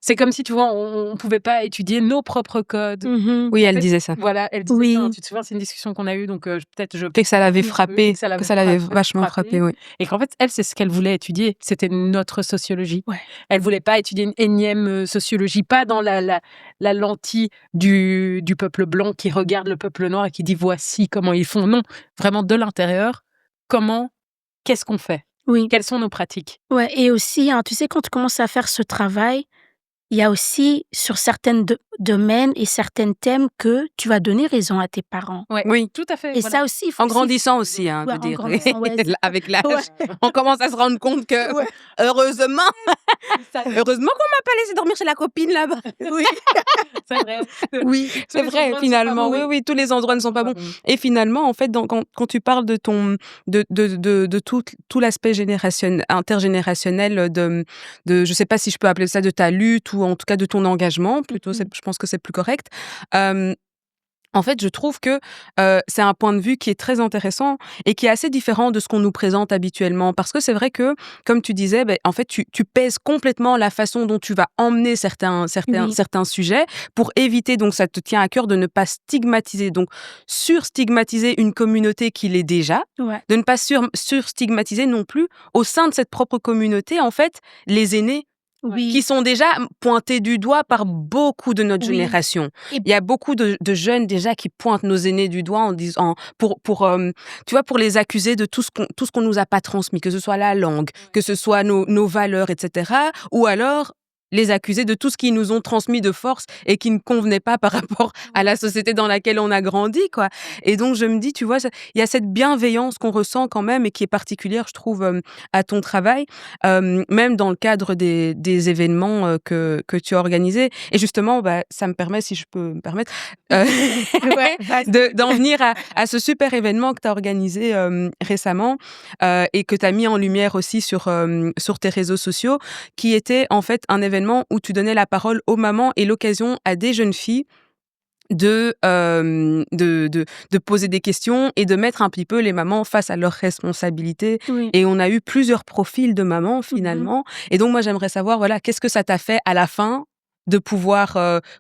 C'est comme si, tu vois, on pouvait pas étudier nos propres codes. Oui, En elle fait, disait ça. voilà, elle disait Oui. ça, hein, tu te souviens, c'est une discussion qu'on a eue, donc peut-être je Que ça l'avait un peu, frappée, que ça que ça l'avait l'avait vachement frappée, frappée, oui. et qu'en fait, elle, c'est ce qu'elle voulait étudier, c'était notre sociologie. Ouais. Elle voulait pas étudier une énième sociologie, pas dans la lentille du peuple blanc qui regarde le peuple noir et qui dit voici comment ils font. Non, vraiment de l'intérieur, qu'est-ce qu'on fait? Oui. Quelles sont nos pratiques? Ouais, et aussi, hein, tu sais, quand tu commences à faire ce travail, il y a aussi sur certains domaines et certains thèmes que tu vas donner raison à tes parents. Ouais, Oui. tout à fait. Et voilà. ça aussi, il faut En aussi grandissant aussi, hein, ouais, je en dirais. grandissant, ouais, Avec l'âge, ouais, on commence à se rendre compte que, ouais. heureusement, Ça- heureusement qu'on m'a pas laissé dormir chez la copine là-bas. Oui, C'est vrai. oui, Tous C'est les vrai, endroits ne sont pas finalement. bons. Oui, oui, tous les endroits ne sont pas bons. Et finalement, en fait, quand tu parles de de tout l'aspect intergénérationnel je sais pas si je peux appeler ça de ta lutte ou en tout cas de ton engagement, plutôt, je pense que c'est plus correct. En fait, je trouve que c'est un point de vue qui est très intéressant et qui est assez différent de ce qu'on nous présente habituellement. Parce que c'est vrai que, comme tu disais, en fait, tu pèses complètement la façon dont tu vas emmener oui, certains sujets pour éviter, donc ça te tient à cœur de ne pas stigmatiser, donc sur-stigmatiser une communauté qui l'est déjà, ouais, de ne pas sur-stigmatiser non plus au sein de cette propre communauté, en fait, les aînés qui oui, sont déjà pointés du doigt par beaucoup de notre oui. génération. Et Il y a beaucoup de jeunes déjà qui pointent nos aînés du doigt en disant tu vois, pour les accuser de tout ce qu'on nous a pas transmis, que ce soit la langue, que ce soit nos valeurs, etc. Ou alors les accuser de tout ce qu'ils nous ont transmis de force et qui ne convenait pas par rapport à la société dans laquelle on a grandi, quoi. Et donc je me dis, tu vois, il y a cette bienveillance qu'on ressent quand même et qui est particulière, je trouve, à ton travail, même dans le cadre des événements que tu as organisés. Et justement, ça me permet, si je peux me permettre, ouais, vas-y. d'en venir à ce super événement que tu as organisé récemment et que tu as mis en lumière aussi sur tes réseaux sociaux, qui était en fait un événement où tu donnais la parole aux mamans et l'occasion à des jeunes filles de poser des questions et de mettre un petit peu les mamans face à leurs responsabilités. Oui. Et on a eu plusieurs profils de mamans finalement. Et donc moi j'aimerais savoir, voilà, qu'est-ce que ça t'a fait à la fin de pouvoir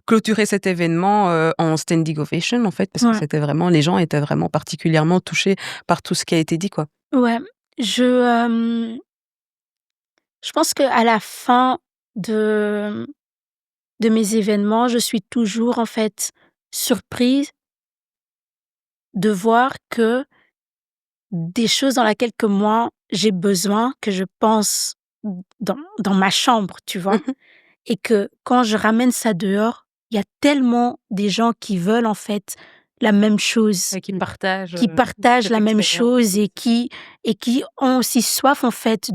clôturer cet événement en standing ovation, en fait, parce que Ouais, c'était vraiment, les gens étaient vraiment particulièrement touchés par tout ce qui a été dit, quoi. ouais. Je pense qu'à la fin de mes événements, je suis toujours, en fait, surprise de voir que des choses dans laquelle que moi, j'ai besoin, que je pense dans ma chambre, tu vois? Mhm. Et que quand je ramène ça dehors, il y a tellement des gens qui veulent, en fait, la même chose, Et qui partagent qui partagent cette la même expérience. chose et qui ont aussi soif, en fait,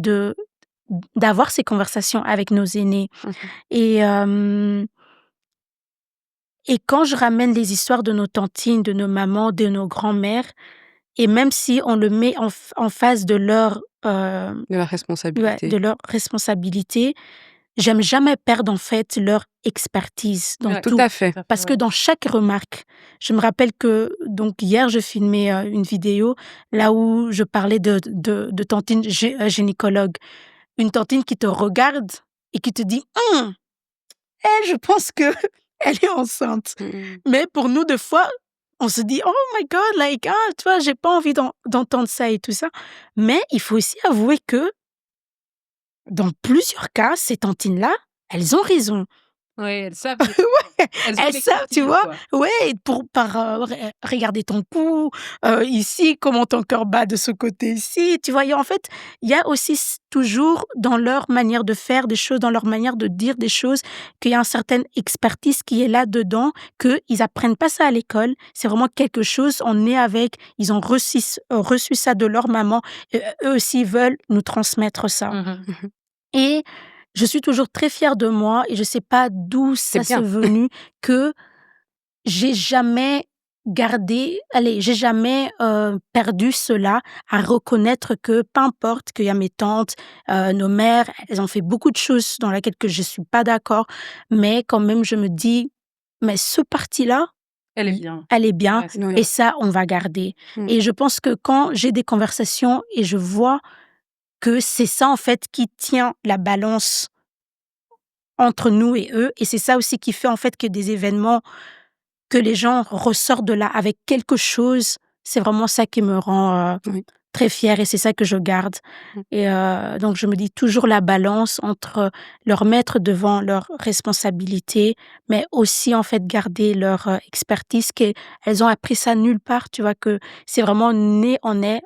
d'avoir ces conversations avec nos aînés. Mhm. Et et quand je ramène les histoires de nos tantines, de nos mamans, de nos grands-mères, et même si on le met en face de De la ouais, responsabilité. de leur responsabilité, j'aime jamais perdre, en fait, leur expertise dans Ouais, Tout tout. à fait. Parce que ouais. dans chaque remarque, je me rappelle que donc hier, je filmais, une vidéo là où je parlais de tantine gynécologue. Une tantine qui te regarde et qui te dit: elle, je pense que elle est enceinte». Mhm. Mais pour nous, des fois, on se dit: «Oh my God, like, tu vois, j'ai pas envie d'entendre ça et tout ça». Mais il faut aussi avouer que dans plusieurs cas, ces tantines-là, elles ont raison. Oui, elles savent. Ouais, Elles ont elles savent, tu l'expertise, vois? quoi. Ouais, regarder ton cou, ici, comment ton cœur bat de ce côté ici, tu vois? Et en fait, il y a aussi toujours dans leur manière de faire des choses, dans leur manière de dire des choses, qu'il y a une certaine expertise qui est là-dedans, qu'ils apprennent pas ça à l'école. C'est vraiment quelque chose, on est avec, ils ont reçu ça de leur maman et eux aussi veulent nous transmettre ça. Mhm. Et je suis toujours très fière de moi et je sais pas d'où C'est ça s'est bien. venu que j'ai jamais j'ai jamais, perdu cela, à reconnaître que peu importe qu'il y a mes tantes, nos mères, elles ont fait beaucoup de choses dans laquelle que je suis pas d'accord, mais quand même je me dis: «Mais ce parti-là, Elle est i bien. elle est bien Ouais, c'est Oui. et bien. ça on va garder». Mm. Et je pense que quand j'ai des conversations et je vois que c'est ça en fait qui tient la balance entre nous et eux. Et c'est ça aussi qui fait en fait que des événements, que les gens ressortent de là avec quelque chose, c'est vraiment ça qui me rend Oui. très fière et c'est ça que je garde. Mmh. Et donc je me dis toujours la balance entre leur mettre devant leurs responsabilités, mais aussi en fait garder leur expertise, qu'elles ont appris ça nulle part, tu vois, que c'est vraiment né en elles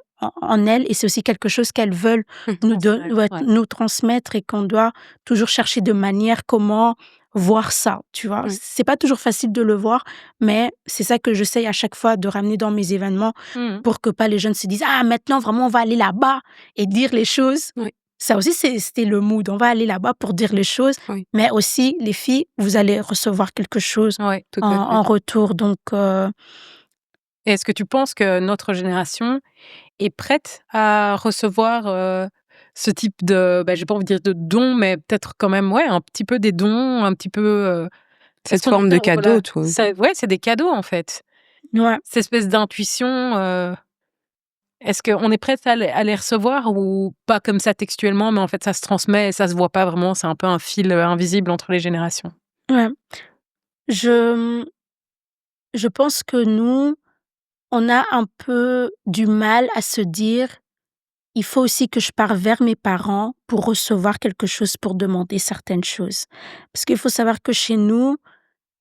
et c'est aussi quelque chose qu'elles veulent Transmettre, ouais. nous transmettre et qu'on doit toujours chercher de manière comment voir ça, tu vois. Oui. C'est pas toujours facile de le voir, mais c'est ça que j'essaye à chaque fois de ramener dans mes événements Mmh. pour que pas les jeunes se disent: «Ah maintenant vraiment on va aller là-bas et dire les choses». Oui. Ça aussi c'était le mood, on va aller là-bas pour dire les choses, Oui. mais aussi les filles, vous allez recevoir quelque chose Ouais, tout en à fait. en retour donc Et est-ce que tu penses que notre génération est prête à recevoir, ce type de, j'ai pas envie de dire de dons, mais peut-être quand même, ouais, un petit peu des dons, un petit peu, est-ce Cette qu'on est forme de prêt cadeau, voilà, toi. ouais, c'est des cadeaux, en fait. ouais. Cette espèce d'intuition, est-ce qu'on est prête à les recevoir ou pas comme ça textuellement, mais en fait, ça se transmet et ça se voit pas vraiment, c'est un peu un fil, invisible entre les générations? Ouais. Je, je pense que nous, on a un peu du mal à se dire: «Il faut aussi que je parte vers mes parents pour recevoir quelque chose, pour demander certaines choses». Parce qu'il faut savoir que chez nous,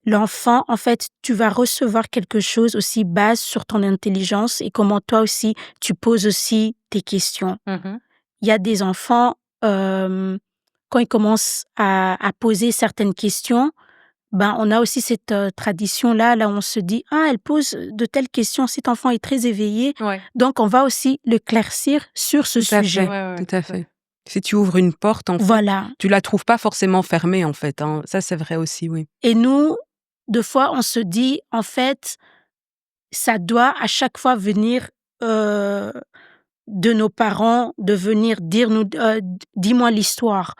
l'enfant, en fait, tu vas recevoir quelque chose aussi base sur ton intelligence et comment toi aussi, tu poses aussi tes questions. Mmh. Il y a des enfants, quand ils commencent à poser certaines questions, ben, on a aussi cette, tradition-là, là où on se dit: «Ah, elle pose de telles questions, cet enfant est très éveillé, Ouais, donc on va aussi l'éclaircir sur ce Tout à sujet». fait, ouais, tout tout à à fait. fait. Si tu ouvres une porte, en fait, Voilà. tu la trouves pas forcément fermée, en fait, hein. Ça, c'est vrai aussi, oui. Et nous, deux fois, on se dit: «En fait, ça doit à chaque fois venir, heu, de nos parents, de venir dire nous, dis-moi l'histoire.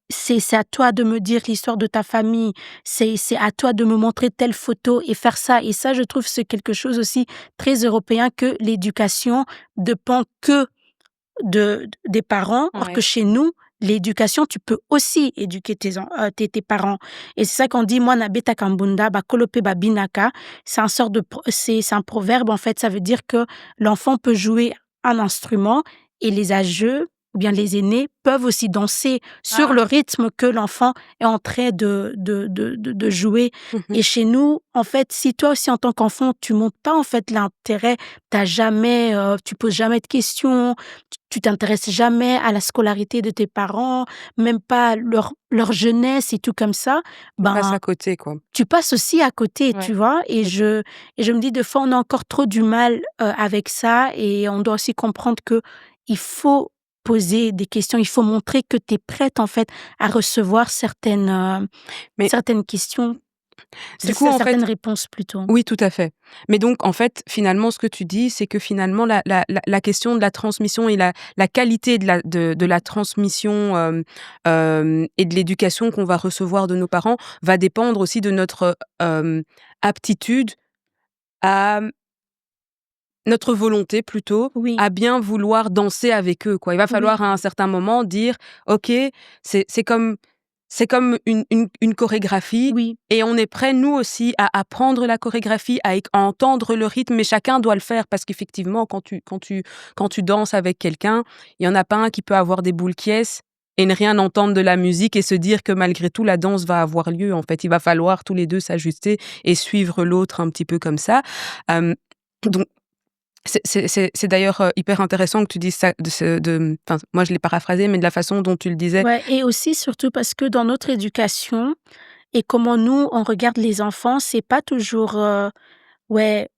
C'est à toi de me dire l'histoire de ta famille. C'est à toi de me montrer telle photo et faire ça». Et ça, je trouve, c'est quelque chose aussi très européen, que l'éducation dépend que des parents, or que Ouais. chez nous, l'éducation, tu peux aussi éduquer tes parents. Et c'est ça qu'on dit: «Mwana abeta kambunda, bakolo pe babinaka». C'est un sort de c'est un proverbe, en fait, ça veut dire que l'enfant peut jouer un instrument et les âgeux ou bien les aînés peuvent aussi danser sur Ah! le rythme que l'enfant est en train de jouer. Mmh. Et chez nous, en fait, si toi aussi en tant qu'enfant, tu montres pas, en fait, l'intérêt, tu poses jamais de questions, tu t'intéresses jamais à la scolarité de tes parents, même pas leur jeunesse et tout comme ça, Tu passes ben, à côté, quoi. tu passes aussi à côté, tu Ouais. vois? Et Oui. je me dis des fois, on a encore trop du mal, avec ça et on doit aussi comprendre que il faut poser des questions, il faut montrer que tu es prête, en fait, à recevoir Mais certaines questions, du coup, en certaines fait, réponses plutôt. oui, tout à fait. Mais donc, en fait, finalement, ce que tu dis, c'est que finalement, la question de la transmission et la qualité de la transmission, et de l'éducation qu'on va recevoir de nos parents va dépendre aussi de notre, aptitude à notre volonté plutôt, Oui, à bien vouloir danser avec eux, quoi. Il va oui, falloir à un certain moment dire: «OK, c'est comme une chorégraphie oui, et on est prêt nous aussi à apprendre la chorégraphie, à entendre le rythme, mais chacun doit le faire». Parce qu'effectivement quand tu danses avec quelqu'un, il y en a pas un qui peut avoir des boules qui et ne rien entendre de la musique et se dire que malgré tout la danse va avoir lieu. En fait, il va falloir tous les 2 s'ajuster et suivre l'autre un petit peu comme ça. Donc c'est d'ailleurs, hyper intéressant que tu dises ça enfin, moi je l'ai paraphrasé, mais de la façon dont tu le disais. ouais. Et aussi surtout parce que dans notre éducation et comment nous, on regarde les enfants, c'est pas toujours, ouais,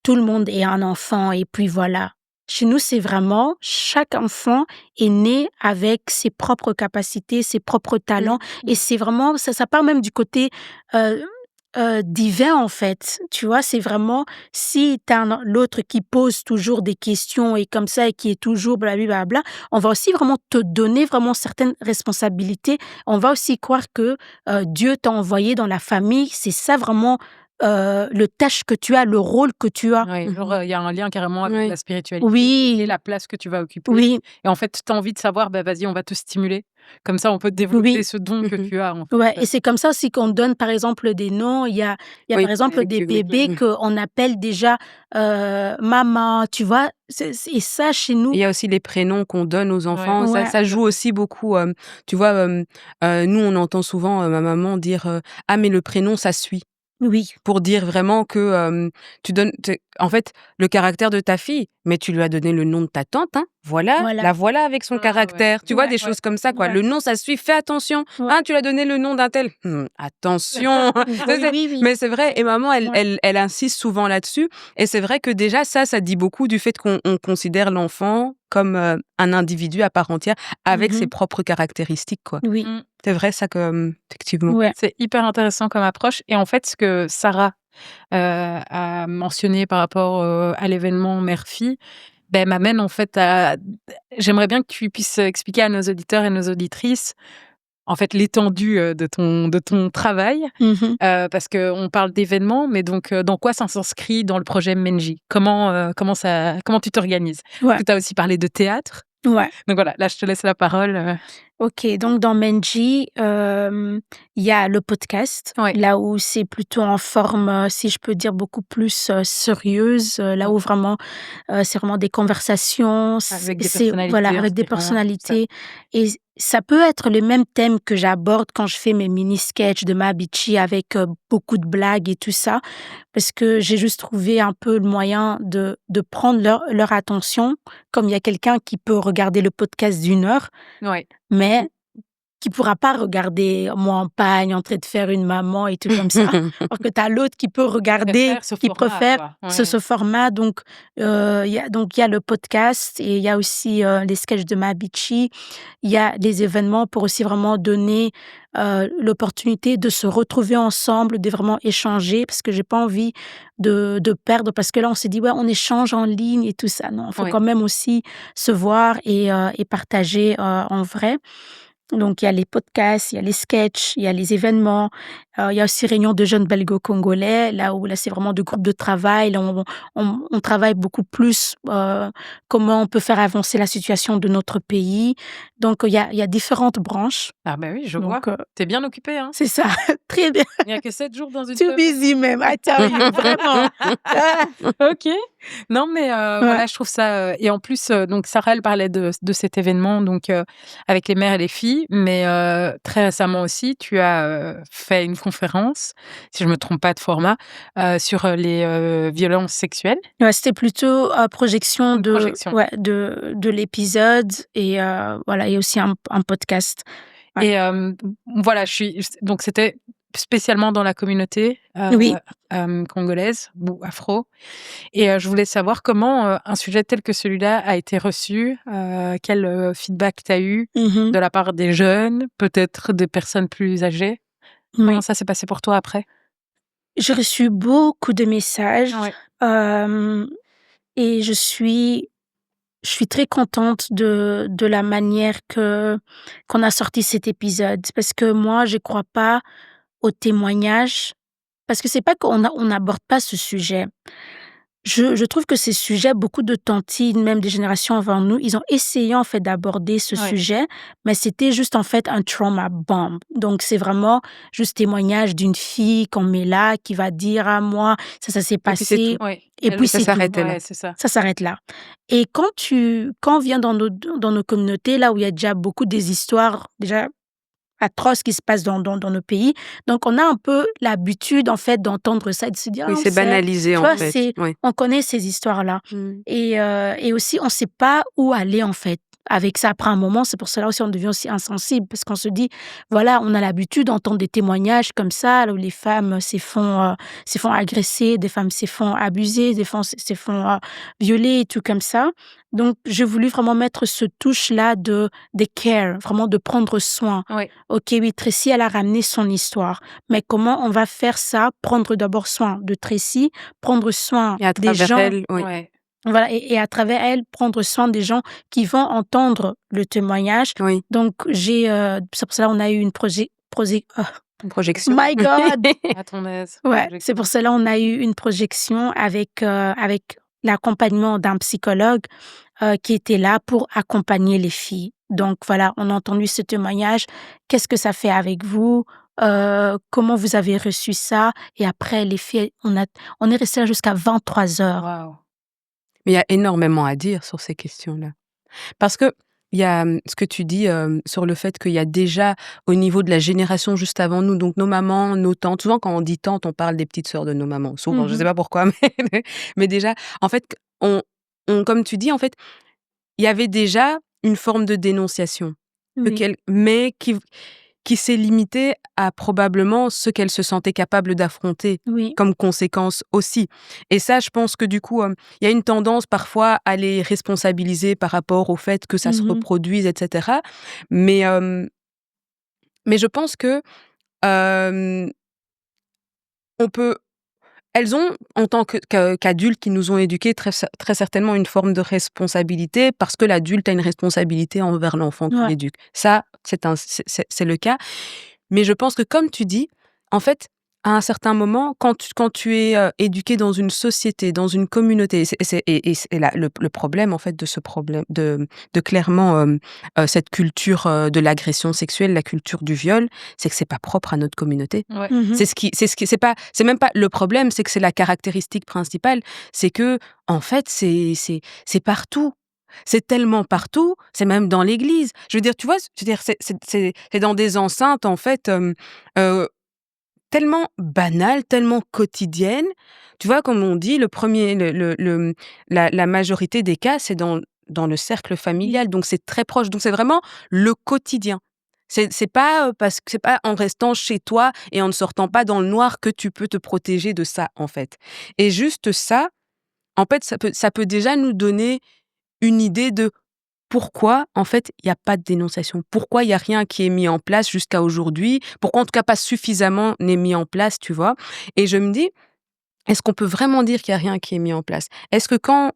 tout le monde est un enfant et puis voilà. Chez nous, c'est vraiment chaque enfant est né avec ses propres capacités, ses propres talents et Mmh. c'est vraiment ça part même du côté, heu divin, en fait. Tu vois? C'est vraiment si tu as l'autre qui pose toujours des questions et comme ça et qui est toujours blabli on va aussi vraiment te donner vraiment certaines responsabilités. On va aussi croire que, Dieu t'a envoyé dans la famille. C'est ça vraiment, le tâche que tu as, le rôle que tu as. Ouais, genre, il y a un lien carrément avec Oui. la spiritualité et Oui, la place que tu vas occuper oui, et en fait, tu as envie de savoir, bah, vas-y, on va te stimuler. Comme ça, on peut développer oui. ce don que Mhm. tu as, en Ouais, fait. et c'est comme ça aussi qu'on donne, par exemple, des noms. Il y a par Oui, exemple des bébés effectivement. qu'on appelle déjà maman, tu vois. Et ça, chez Il nous, y a aussi les prénoms qu'on donne aux Ouais, enfants, ça ouais, ça joue aussi beaucoup, tu vois, nous, on entend souvent, ma maman dire, «Ah mais le prénom, ça suit». oui, Pour dire vraiment que, tu donnes tu en fait, le caractère de ta fille, mais tu lui as donné le nom de ta tante, hein. Voilà, voilà. la voilà avec son Ah ouais, caractère. Tu vois, Ouais, des choses comme ça, quoi. ouais, Le nom, ça suit, fais attention. ouais. Hein, tu lui as donné le nom d'un tel. Attention. Oui, Ça, c'est oui, oui. mais c'est vrai et maman, elle Ouais. elle elle insiste souvent là-dessus et c'est vrai que déjà ça dit beaucoup du fait qu'on considère l'enfant comme, un individu à part entière avec ses Mhm. propres caractéristiques, quoi. Oui, Mmh. C'est vrai ça que, effectivement. ouais. C'est hyper intéressant comme approche et en fait, ce que Sarah, a mentionné par rapport, à l'événement mère-fille, beh, m'amène en fait à j'aimerais bien que tu puisses expliquer à nos auditeurs et nos auditrices, en fait, l'étendue, de ton travail, Mhm. parce qu'on parle d'événements, mais donc, dans quoi ça s'inscrit dans le projet Menji? Comment tu t'organises? Parce Ouais, que tu as aussi parlé de théâtre, ouais. donc voilà, là, je te laisse la parole. Ok, donc dans Menji, il y a le podcast, Ouais, là où c'est plutôt en forme, si je peux dire, beaucoup plus sérieuse, là ouais, où vraiment, c'est vraiment des conversations, avec des c'est voilà, personnalités avec des inspirantes, tout ça. personnalités, et ça peut être les mêmes thèmes que j'aborde quand je fais mes mini-sketchs de Mabichi avec beaucoup de blagues et tout ça, parce que j'ai juste trouvé un peu le moyen de prendre leur attention, comme il y a quelqu'un qui peut regarder le podcast d'1 heure, Ouais. mais qui pourra pas regarder moi en pagne, en train de faire une maman et tout comme ça. Alors que tu as l'autre qui peut regarder, Préfère ce qui format, préfère quoi. ce Ouais. ce format. Donc il y a le podcast et il y a aussi, les sketchs de Mabichi. Il y a les événements pour aussi vraiment donner, l'opportunité de se retrouver ensemble, de vraiment échanger parce que j'ai pas envie de perdre, parce que là, on s'est dit: «Ouais, on échange en ligne et tout ça». Non, il faut Ouais. quand même aussi se voir et partager, en vrai. Donc il y a les podcasts, il y a les sketchs, il y a les événements, il y a aussi réunion de jeunes belgo-congolais, là où là, c'est vraiment de groupes de travail. Là, on travaille beaucoup plus, comment on peut faire avancer la situation de notre pays. Donc il y a différentes branches. Ah bah oui, je vois. Donc Tu es bien occupée, hein? c'est ça, très bien, Il y a que 7 jours dans une too semaine. busy même, I tell you, vraiment. Ah! OK. Non, mais Ouais. voilà, je trouve ça, et en plus, donc Sarah, elle parlait de cet événement donc avec les mères et les filles, mais très récemment aussi, tu as, fait une conférence, si je me trompe pas de format, sur, les, violences sexuelles. Ouais, c'était plutôt, projection Une de projection ouais, de l'épisode, et voilà, et aussi un podcast. Ouais. et voilà, donc c'était spécialement dans la communauté, Oui. congolaise ou afro. Et je voulais savoir comment, un sujet tel que celui-là a été reçu, quel, feedback tu as eu Mmh. de la part des jeunes, peut-être des personnes plus âgées? Comment Oui. ça s'est passé pour toi après? J'ai reçu beaucoup de messages, Ouais, hem et je suis très contente de la manière qu'on a sorti cet épisode, parce que moi, je crois pas aux témoignages, parce que c'est pas qu'on n'aborde pas ce sujet. Je trouve que ces sujets, beaucoup de tantines, même des générations avant nous, ils ont essayé en fait d'aborder ce ouais. sujet, mais c'était juste en fait un trauma bomb. Donc c'est vraiment juste témoignage d'une fille qu'on met là, qui va dire: «Ah moi, ça s'est Et puis c'est passé», tout. Ouais, et elle puis Ça c'est tout. s'arrêtait là. ouais, c'est ça. Ça s'arrête là. Et quand on vient dans nos communautés, là où il y a déjà beaucoup des histoires déjà atroces qui se passent dans nos pays, donc on a un peu l'habitude en fait d'entendre ça et de se dire: «Ah Oui, on c'est sait», banalisé tu en vois? fait. Oui. On connaît ces histoires-là, Mmh. et aussi on sait pas où aller en fait avec ça. Après un moment, c'est pour cela aussi on devient aussi insensible, parce qu'on se dit: «Voilà, on a l'habitude d'entendre des témoignages comme ça, là où les femmes se font agresser, des femmes se font abuser, des femmes se font, violer et tout comme ça». Donc j'ai voulu vraiment mettre ce touche-là de care, vraiment de prendre soin. Ouais, OK, oui, Tracy, elle a ramené son histoire, mais comment on va faire ça? Prendre d'abord soin de Tracy, prendre soin Et à des travers gens, elle, oui. ouais. voilà, et à travers elle, prendre soin des gens qui vont entendre le témoignage. Oui. Donc c'est pour cela on a eu une Une projection. My God! À ton aise. Ouais, c'est pour cela on a eu une projection avec l'accompagnement d'un psychologue, qui était là pour accompagner les filles. Donc voilà, on a entendu ce témoignage. Qu'est-ce que ça fait avec vous? Comment vous avez reçu ça? Et après les filles, on est resté là jusqu'à 23h. Waouh. Mais il y a énormément à dire sur ces questions-là. Parce que il y a ce que tu dis sur le fait qu'il y a déjà au niveau de la génération juste avant nous, donc nos mamans, nos tantes. Souvent quand on dit tantes, on parle des petites sœurs de nos mamans. Souvent, je sais pas pourquoi, mais déjà, en fait, comme tu dis, en fait, il y avait déjà une forme de dénonciation, Oui, mais qui s'est limitée à probablement ce qu'elle se sentait capable d'affronter oui. comme conséquence aussi. Et ça, je pense que du coup, il y a une tendance parfois à les responsabiliser par rapport au fait que ça se Mmh. reproduise, etc. Mais, mais je pense que euh, on peut elles ont, en tant qu'adultes qui nous ont éduqués, très certainement une forme de responsabilité parce que l'adulte a une responsabilité envers l'enfant qu'il Ouais. éduque. Ça, c'est le cas. Mais je pense que comme tu dis, en fait, à un certain moment, quand tu es éduqué dans une société, dans une communauté, et le problème, en fait, de ce problème, de clairement cette culture de l'agression sexuelle, la culture du viol, c'est que c'est pas propre à notre communauté. Ouais. Mmh. C'est même pas le problème, c'est que c'est la caractéristique principale, c'est que en fait c'est partout. C'est tellement partout, c'est même dans l'église. Je veux dire, tu vois, je veux dire, c'est dans des enceintes en fait tellement banales, tellement quotidiennes. Tu vois, comme on dit, la majorité des cas, c'est dans le cercle familial, donc c'est très proche. Donc c'est vraiment le quotidien. C'est pas parce que c'est pas en restant chez toi et en ne sortant pas dans le noir que tu peux te protéger de ça en fait. Et juste ça, en fait, ça peut déjà nous donner une idée de pourquoi, en fait, il y a pas de dénonciation. Pourquoi il y a rien qui est mis en place jusqu'à aujourd'hui? Pourquoi, en tout cas, pas suffisamment n'est mis en place, tu vois? Et je me dis, est-ce qu'on peut vraiment dire qu'il y a rien qui est mis en place? Est-ce que quand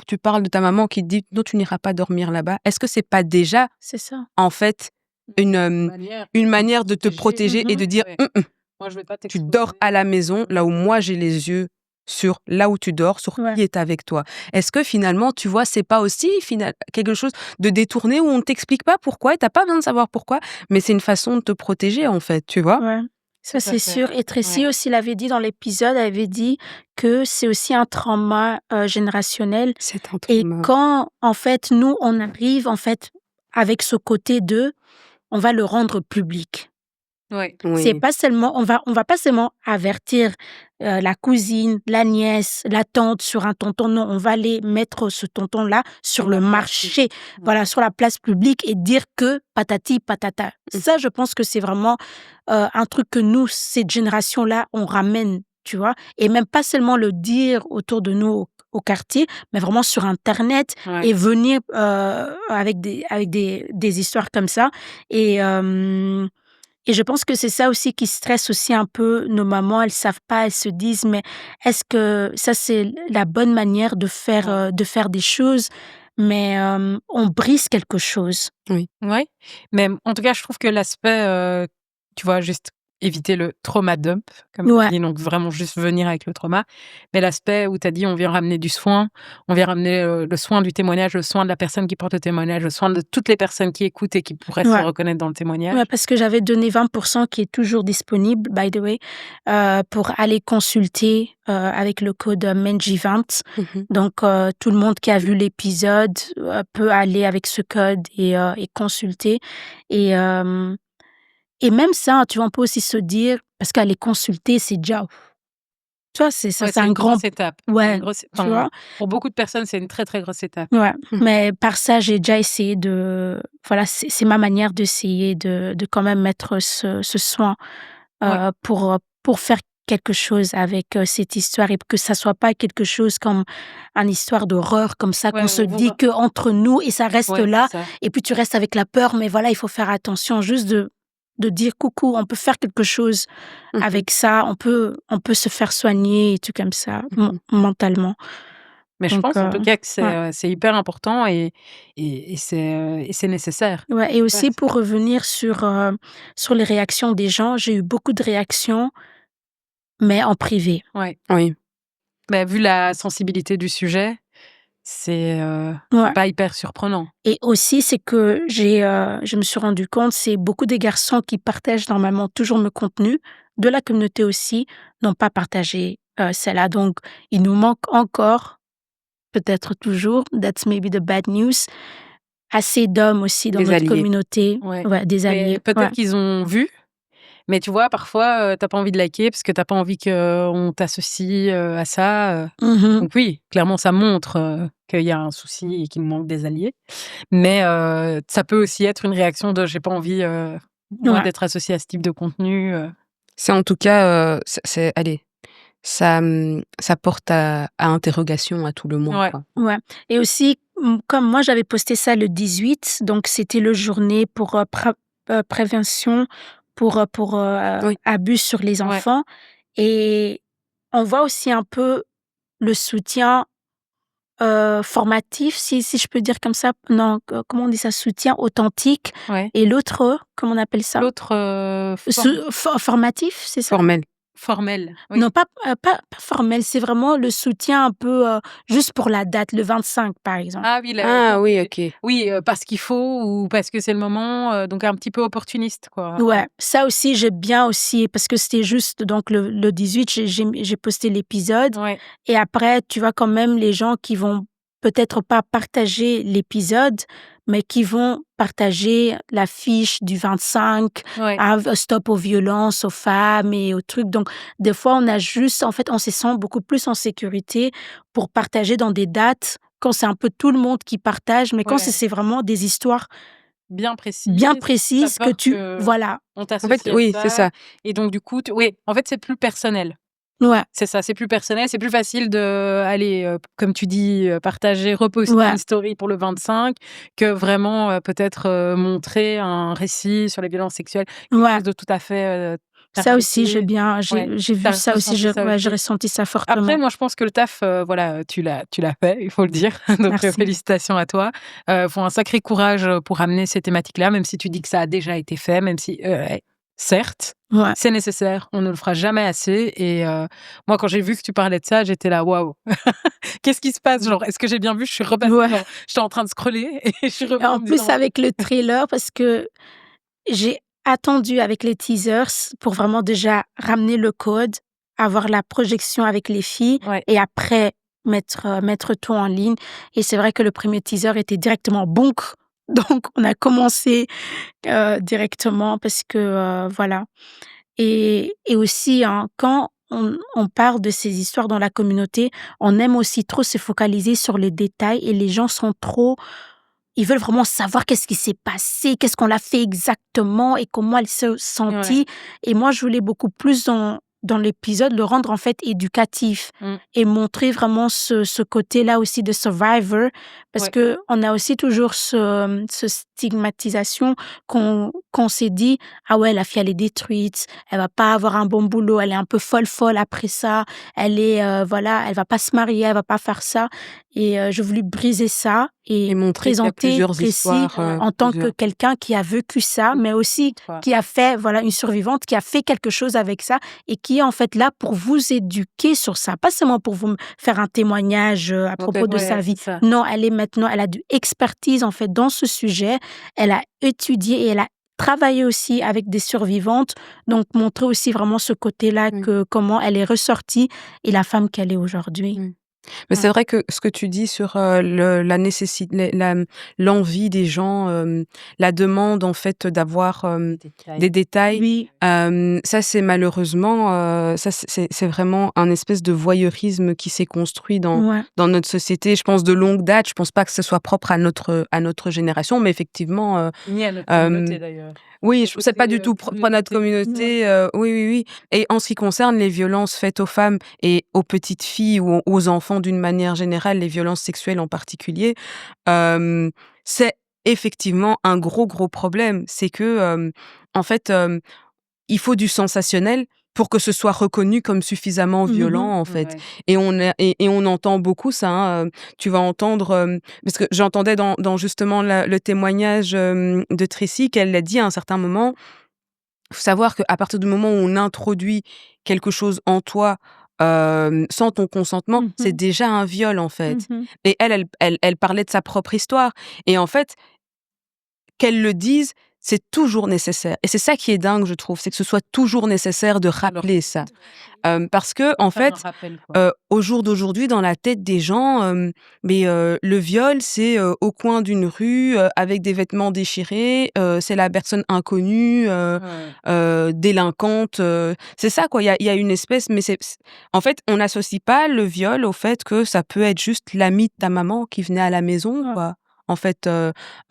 tu parles de ta maman qui te dit: «Non, tu n'iras pas dormir là-bas», est-ce que c'est pas déjà, C'est ça. en fait, une, Manière une de manière de te protéger et de dire: Ouais. «Mmh mh, Moi, je vais pas tu dors t'exposer. à la maison, là où moi j'ai les yeux sur là où tu dors, sur Ouais. qui est avec toi». Est-ce que finalement, tu vois, c'est pas aussi quelque chose de détourné où on ne t'explique pas pourquoi et tu pas besoin de savoir pourquoi, mais c'est une façon de te protéger en fait, tu vois? Ouais, ça Tout à c'est fait. sûr. Et Tracy Ouais. aussi l'avait dit dans l'épisode, elle avait dit que c'est aussi un trauma générationnel. C'est un Et trauma. quand en fait nous on arrive en fait avec ce côté de, on va le rendre public. Ouais. C'est Oui. pas seulement on va pas seulement avertir, la cousine, la nièce, la tante sur un tonton, non, on va aller mettre ce tonton-là sur Sur le la place marché, publique. Ouais. voilà, sur la place publique et dire que patati patata. Mmh. Ça, je pense que c'est vraiment, un truc que nous, cette génération-là, on ramène, tu vois? Et même pas seulement le dire autour de nous au quartier, mais vraiment sur internet Ouais. et venir, avec des histoires comme ça et et je pense que c'est ça aussi qui stresse aussi un peu nos mamans. Elles savent pas, elles se disent: «Mais est-ce que ça, c'est la bonne manière Ouais. de faire des choses?» Mais, on brise quelque chose. Oui. Ouais, mais en tout cas, je trouve que l'aspect, tu vois, juste éviter le trauma dump, comme tu Ouais, dis, donc vraiment juste venir avec le trauma. Mais l'aspect où tu as dit: «On vient ramener du soin, on vient ramener, le soin du témoignage, le soin de la personne qui porte le témoignage, le soin de toutes les personnes qui écoutent et qui pourraient se ouais. reconnaître dans le témoignage». Ouais, parce que j'avais donné 20 qui est toujours disponible, by the way, pour aller consulter, avec le code MENJI20. Mmh mh. Donc, tout le monde qui a vu l'épisode, peut aller avec ce code et consulter et et même ça, tu vois, on peut aussi se dire parce qu'aller consulter, c'est déjà tu vois, c'est ça, Ouais, c'est c'est un une grand grosse étape. C'est une ouais, grosse tu enfin, vois? pour beaucoup de personnes, c'est une très, très grosse étape. Ouais, Mmh. mais par ça, j'ai déjà essayé de voilà, c'est ma manière d'essayer de quand même mettre ce soin, Ouais, pour faire quelque chose avec, cette histoire et que ça soit pas quelque chose comme une histoire d'horreur comme ça qu'on ouais, se on dit va qu'entre nous et ça reste ouais, c'est là ça. et puis tu restes avec la peur, mais voilà, il faut faire attention juste de dire: «Coucou, on peut faire quelque chose Mmh mh. avec ça, on peut se faire soigner» et tout comme ça, Mmh mh. mentalement. Mais je Donc, pense en tout cas que ouais. c'est hyper important et c'est nécessaire. Ouais, et Ouais, aussi pour revenir sur les réactions des gens, j'ai eu beaucoup de réactions, mais en privé. ouais. Oui. Bah, vu la sensibilité du sujet, c'est Ouais, pas hyper surprenant. et aussi c'est que je me suis rendu compte, c'est beaucoup des garçons qui partagent normalement toujours mes contenus, de la communauté aussi, n'ont pas partagé, celle-là. Donc il nous manque encore, peut-être toujours, that's maybe the bad news, assez d'hommes aussi dans Des notre alliés. communauté, Ouais. ouais, des Mais alliés, peut-être ouais. qu'ils ont vu, mais tu vois, parfois, tu pas envie de liker parce que t'as pas envie qu'on t'associe, à ça, Mmh. donc oui, clairement, ça montre, qu'il y a un souci et qu'il nous manque des alliés. Mais ça peut aussi être une réaction de: «J'ai pas envie, moi, Ouais. d'être associée à ce type de contenu», C'est en tout cas, c'est allez, ça porte à interrogation à tout le moins, Ouais, quoi. Ouais, et aussi, comme moi j'avais posté ça le 18, donc c'était le journée pour, prévention pour, Oui. abus sur les ouais, enfants, et on voit aussi un peu le soutien, formatif, si je peux dire comme ça. Non, comment on dit ça? Soutien authentique, ouais. et l'autre, comment on appelle ça? L'autre, Formatif, c'est ça? Formel. formel, oui. Non, pas formel, c'est vraiment le soutien un peu, juste pour la date, le 25 par exemple. Ah oui, le Ah oui, contenu, OK. oui, parce qu'il faut ou parce que c'est le moment, donc un petit peu opportuniste, quoi. Ouais. Ouais, ça aussi, j'ai bien aussi parce que c'était juste donc le 18, j'ai posté l'épisode, Ouais, et après tu vois quand même les gens qui vont peut-être pas partager l'épisode, mais qui vont partager l'affiche du 25, ouais, stop aux violences aux femmes et aux trucs. Donc des fois, on a juste en fait, on se sent beaucoup plus en sécurité pour partager dans des dates quand c'est un peu tout le monde qui partage, mais quand ouais. c'est vraiment des histoires Bien bien précise, tu précises que peur tu qu'on voilà. En fait, t'associe à oui, c'est ça ça. et donc du coup, oui, en fait, c'est plus personnel. Ouais, C'est ça, c'est plus personnel, c'est plus facile d'aller, comme tu dis, partager, reposter ouais, une story pour le 25 que vraiment, peut-être, montrer un récit sur les violences sexuelles, quelque ouais. chose de tout à fait, Ça aussi, targeté. Ouais, j'ai tu vu as ça aussi, ressenti ça j'ai aussi? ressenti ça Après, fortement. moi, je pense que le taf, voilà, tu l'as fait, il faut le dire, donc Merci. félicitations à toi. Faut un sacré courage, pour amener ces thématiques-là, même si tu dis que ça a déjà été fait, même si, certes, Ouais. c'est nécessaire, on ne le fera jamais assez et moi, quand j'ai vu que tu parlais de ça, j'étais là: «Waouh, qu'est-ce qui se passe?» genre, est-ce que j'ai bien vu? Je suis repassée Ouais, dans j'étais en train de scroller et je suis et revenue en en me plus disant: avec le trailer parce que j'ai attendu avec les teasers pour vraiment déjà ramener le code, avoir la projection avec les filles, «Ouais, et après mettre tout en ligne, et c'est vrai que le premier teaser était directement bonk, donc on a commencé, directement parce que, voilà. Et aussi, hein, quand on parle de ces histoires dans la communauté, on aime aussi trop se focaliser sur les détails, et les gens sont trop ils veulent vraiment savoir qu'est-ce qui s'est passé, qu'est-ce qu'on l'a fait exactement et comment elle s'est ouais, sentie, et moi, je voulais beaucoup plus dans l'épisode le rendre, en fait, éducatif, mmh, et montrer vraiment ce côté-là aussi de survivor, parce ouais, qu'on a aussi toujours ce stigmatisation qu'on s'est dit: «Ah ouais, la fille, elle est détruite, elle va pas avoir un bon boulot, elle est un peu folle après ça, elle est, voilà, elle va pas se marier, elle va pas faire ça», et j'ai voulu briser ça Et et montrer qu'il y a présenter plusieurs Précis histoires, ouais, en tant que plusieurs quelqu'un qui a vécu ça, mais aussi quoi. qui a fait, voilà, une survivante, qui a fait quelque chose avec ça et qui est en fait là pour vous éduquer sur ça, pas seulement pour vous faire un témoignage, à OK, propos de sa Ouais, vie. c'est ça. Non, elle a de expertise en fait dans ce sujet. Elle a étudié et elle a travaillé aussi avec des survivantes, donc montrer aussi vraiment ce côté-là, oui. que comment elle est ressortie et la femme qu'elle est aujourd'hui. Mmh. Mais Mmh, c'est vrai que ce que tu dis sur, le la nécessité l'envie des gens, la demande en fait d'avoir, les détails. des détails, Oui, ça c'est malheureusement, ça c'est vraiment un espèce de voyeurisme qui s'est construit ouais, dans notre société, je pense de longue date. Je pense pas que ce soit propre à notre génération, mais effectivement, Ni à notre hem communauté d'ailleurs. oui, Le je c'est pas côté, du tout plus propre le à notre côté ouais, communauté, oui, oui, oui, et en ce qui concerne les violences faites aux femmes et aux petites filles ou aux enfants d'une manière générale, les violences sexuelles en particulier, hem, c'est effectivement un gros, gros problème. C'est que, en fait, il faut du sensationnel pour que ce soit reconnu comme suffisamment violent, en fait. Ouais. Et on entend beaucoup ça, hein, tu vas entendre, parce que j'entendais dans justement le témoignage, de Tracy qu'elle l'a dit à un certain moment. Faut savoir qu'à partir du moment où on introduit quelque chose en toi, sans ton consentement, c'est déjà un viol, en fait. Et elle parlait de sa propre histoire et en fait, qu'elle le dise, c'est toujours nécessaire et c'est ça qui est dingue, je trouve, c'est que ce soit toujours nécessaire de rappeler ça. Parce que en Faire un fait, rappel, quoi. au jour d'aujourd'hui, dans la tête des gens, le viol, c'est, au coin d'une rue, avec des vêtements déchirés, c'est la personne inconnue, Ouais. délinquante, c'est ça, quoi. Il y a une espèce mais en fait, on n'associe pas le viol au fait que ça peut être juste l'ami de ta maman qui venait à la maison, quoi. En fait,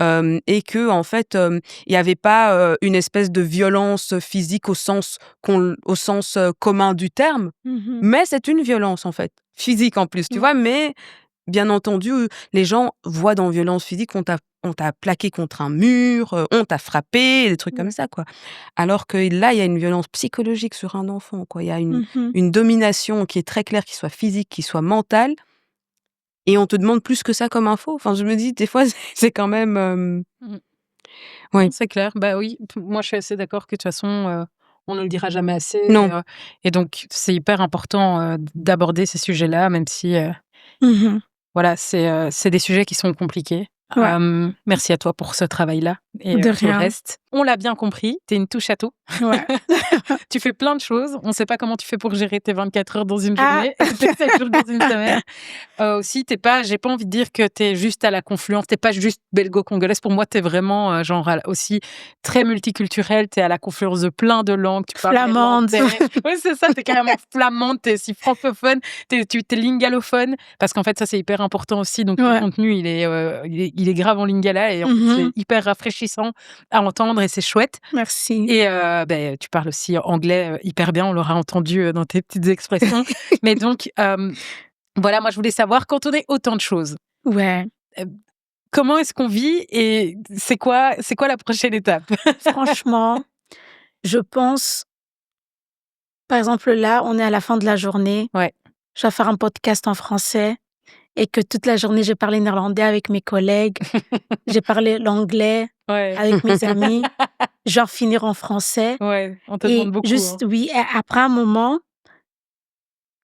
et que en fait, il y avait pas, une espèce de violence physique au sens, commun du terme, mais c'est une violence, en fait, physique en plus, tu vois? Mais bien entendu, les gens voient dans violence physique on t'a plaqué contre un mur, on t'a frappé, des trucs comme ça, quoi. Alors que là, il y a une violence psychologique sur un enfant, quoi. Il y a une domination qui est très claire, qui soit physique, qui soit mentale et on te demande plus que ça comme info. Enfin, je me dis des fois, c'est quand même, Mmh. oui. C'est clair. Bah oui, moi je suis assez d'accord que de toute façon, on ne le dira jamais assez. Non. Et donc c'est hyper important d'aborder ces sujets-là, même si voilà, c'est des sujets qui sont compliqués. Ouais. Merci à toi pour ce travail-là et De tout le rien. reste. On l'a bien compris, tu es une touche à tout. Ouais. Tu fais plein de choses. On ne sait pas comment tu fais pour gérer tes 24 heures dans une Ah. journée et tes 7 jours dans une semaine. Aussi, j'ai pas envie de dire que tu es juste à la confluence, tu es pas juste belgo-congolaise. Pour moi, tu es vraiment aussi très multiculturelle. Tu es à la confluence de plein de langues. Tu parles Flamande. néerlandais. Oui, c'est ça, tu es carrément flamande, tu es aussi francophone, tu es lingalophone. Parce qu'en fait, ça, c'est hyper important aussi. Donc, le contenu, il est grave en lingala et en fait, c'est hyper rafraîchissant à entendre et c'est chouette. Merci. Et tu parles aussi anglais hyper bien, on l'aura entendu dans tes petites expressions. Mais donc, voilà, moi je voulais savoir, quand on est autant de choses, Ouais. comment est-ce qu'on vit et c'est quoi la prochaine étape? Franchement, je pense, par exemple, là, on est à la fin de la journée. Ouais. Je vais faire un podcast en français et que toute la journée, j'ai parlé néerlandais avec mes collègues. J'ai parlé l'anglais Ouais. avec mes amis. Genre finir en français. Ouais, on te Et demande beaucoup. juste, oui, après un moment,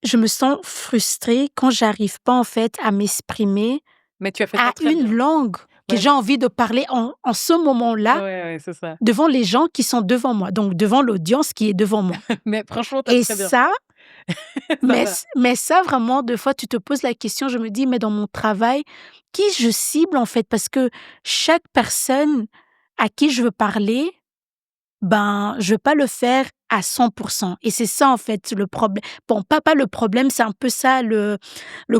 je me sens frustrée quand j'arrive pas, en fait, à m'exprimer Mais tu as fait à ça très une bien. langue que Ouais. j'ai envie de parler en ce moment-là Ouais, c'est ça. devant les gens qui sont devant moi, donc devant l'audience qui est devant moi. Mais franchement, tu Et très bien. ça, Ça mais, va. mais ça, vraiment, deux fois, tu te poses la question, je me dis, mais dans mon travail, qui je cible, en fait? Parce que chaque personne à qui je veux parler, ben, je veux pas le faire à 100%. Et c'est ça, en fait, le problème. Bon, pas le problème, c'est un peu ça, le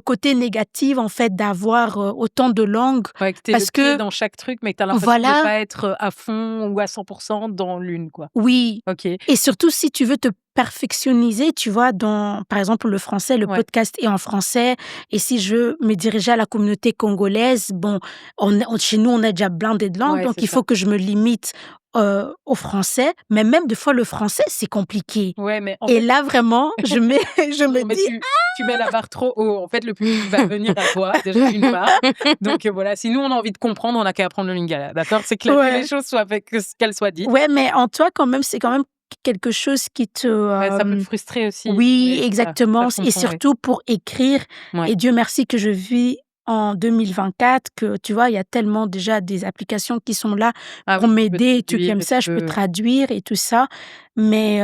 côté négatif, en fait, d'avoir autant de langues. Ouais, que tu Parce le pied que, dans chaque truc, mais que tu as l'impression de voilà, pas être à fond ou à 100% dans l'une, quoi. oui. OK. Et surtout, si tu veux te perfectionniser, tu vois, dans, par exemple, le français, le Ouais. podcast est en français. Et si je veux me diriger à la communauté congolaise, bon, chez nous, on a déjà blindé de langues, Ouais, donc c'est il faut ça. que je me limite au français. Mais même des fois, le français, c'est compliqué. Ouais, mais en Et fait, là, vraiment, je me non, mais dis, tu mets la barre trop haut. En fait, le public va venir à toi, déjà, d'une part. Donc, voilà, si nous, on a envie de comprendre, on n'a qu'à apprendre le lingala, d'accord? C'est clair, que les ouais, choses soient faites, qu'elles soient dites. ouais, mais en toi, quand même, c'est quand même quelque chose qui te... Ouais, ça peut te frustrer aussi. oui, Ouais, c'est ça. exactement. Ça, je Et comprends, ouais. surtout pour écrire. Ouais. Et Dieu merci que je vis en 2024, que tu vois, il y a tellement déjà des applications qui sont là Ah pour oui, tu peux m'aider et tout traduire comme et ça, tu je peux peux... traduire et tout ça. Mais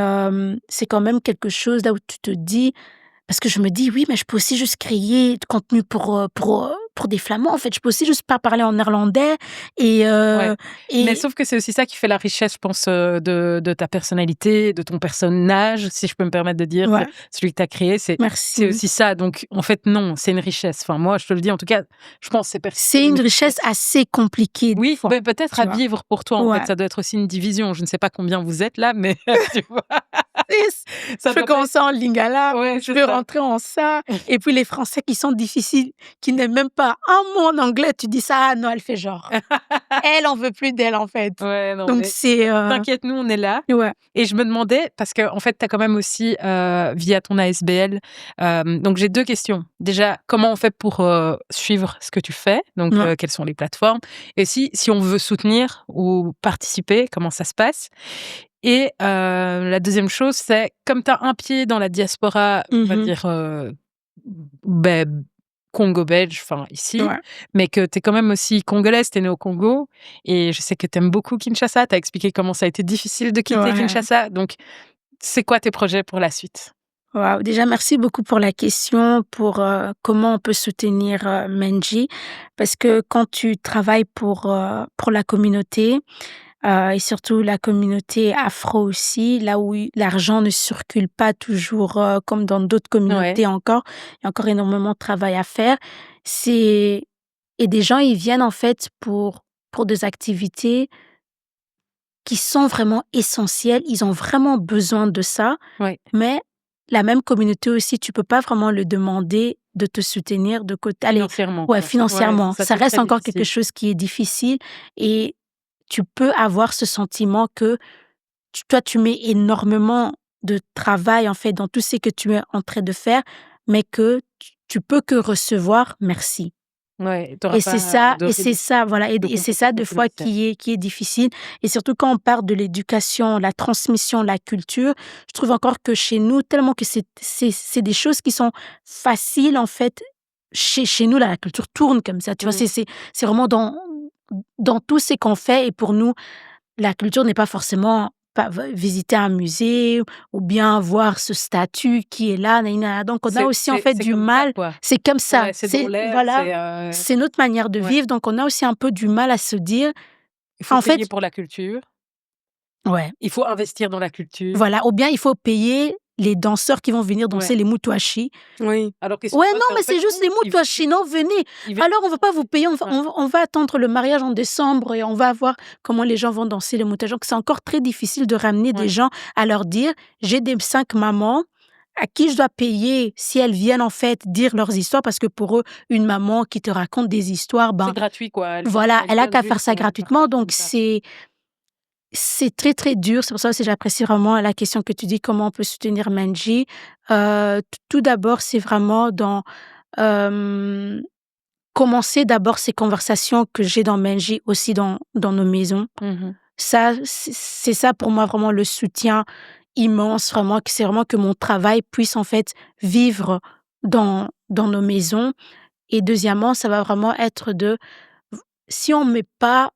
c'est quand même quelque chose là où tu te dis, parce que je me dis, oui, mais je peux aussi juste créer du contenu pour des Flamands, en fait. Je peux aussi juste pas parler en néerlandais et, Ouais. Mais et sauf que c'est aussi ça qui fait la richesse, je pense, de ta personnalité, de ton personnage, si je peux me permettre de dire, ouais, celui que tu as créé, c'est merci. aussi ça. Donc, en fait, non, c'est une richesse. Enfin, moi, je te le dis, en tout cas, je pense que c'est perçu C'est comme une une richesse richesse. assez compliquée des Oui, fois, mais peut-être tu à vois. vivre pour toi, en Ouais. fait. Ça doit être aussi une division. Je ne sais pas combien vous êtes là, mais tu vois. Ça Je peux doit pas commencer en lingala, Ouais, je c'est peux ça. rentrer en ça. Et puis les Français qui sont difficiles, qui n'aiment même pas un mot en anglais, tu dis ça, ah non, elle fait genre. Elle en veut plus d'elle, en fait. Ouais, non, Donc mais c'est... t'inquiète, nous, on est là. Ouais. Et je me demandais, parce que en fait, tu as quand même aussi, via ton ASBL, donc j'ai 2 questions. Déjà, comment on fait pour suivre ce que tu fais? Donc, Ouais. quelles sont les plateformes? Et si on veut soutenir ou participer, comment ça se passe? Et la deuxième chose, c'est comme tu as un pied dans la diaspora, on va Mhm. dire, ben, congo-belge, enfin ici, Ouais. mais que tu es quand même aussi congolaise, tu es née au Congo et je sais que tu aimes beaucoup Kinshasa. Tu as expliqué comment ça a été difficile de quitter Ouais. Kinshasa. Donc, c'est quoi tes projets pour la suite? Wow. Déjà, merci beaucoup pour la question, pour comment on peut soutenir Menji. Parce que quand tu travailles pour la communauté, et surtout la communauté afro aussi, là où l'argent ne circule pas toujours comme dans d'autres Ouais. communautés encore, il y a encore énormément de travail à faire. Et des gens, ils viennent en fait pour des activités qui sont vraiment essentielles. Ils ont vraiment besoin de ça. Ouais. Mais la même communauté aussi, tu peux pas vraiment le demander de te soutenir de côté. Allez, Financièrement, ouais, quoi. financièrement, Ouais, ça, ça c'est reste très encore quelque difficile. chose qui est difficile et tu peux avoir ce sentiment que toi, tu mets énormément de travail en fait dans tout ce que tu es en train de faire, mais que tu peux que recevoir merci. Ouais, tu Et auras c'est pas ça, de voilà, et c'est ça des compensation fois financière. qui est difficile. Et surtout quand on parle de l'éducation, la transmission, la culture, je trouve encore que chez nous, tellement que c'est des choses qui sont faciles en fait. Chez nous, là, la culture tourne comme ça, tu vois. Mmh. C'est vraiment dans tout ce qu'on fait. Et pour nous, la culture n'est pas forcément visiter un musée ou bien voir ce statut qui est là. Nanana. Donc, on a aussi en fait C'est du comme ça, mal. quoi. C'est comme ça. Ouais, c'est dans l'air, Voilà, c'est notre manière de ouais. vivre. Donc, on a aussi un peu du mal à se dire, Il faut en payer fait, pour la culture. ouais, Il faut investir dans la culture. voilà. Ou bien il faut payer les danseurs qui vont venir Ouais. danser les moutouachis. Oui. Alors qu'ils sont Ouais, pas non, mais en fait, c'est juste les non, moutouachis. Non, venez. ils viennent Alors, on va pas vous payer. Ouais. On va attendre le mariage en décembre et on va voir comment les gens vont danser les moutouachis. Donc, c'est encore très difficile de ramener des Ouais. gens à leur dire, j'ai des 5 mamans à qui je dois payer si elles viennent en fait dire leurs histoires parce que pour eux, une maman qui te raconte des histoires, C'est ben gratuit, quoi. voilà, elle a viennent qu'à faire juste, ça gratuitement. partager Donc, comme ça. c'est très, très dur. C'est pour ça aussi j'apprécie vraiment la question que tu dis, comment on peut soutenir Menji. Tout d'abord, c'est vraiment dans commencer d'abord ces conversations que j'ai dans Menji aussi dans nos maisons. Mmh. Ça, c'est ça pour moi vraiment le soutien immense, vraiment, que c'est vraiment que mon travail puisse en fait vivre dans nos maisons. Et deuxièmement, ça va vraiment être si on met pas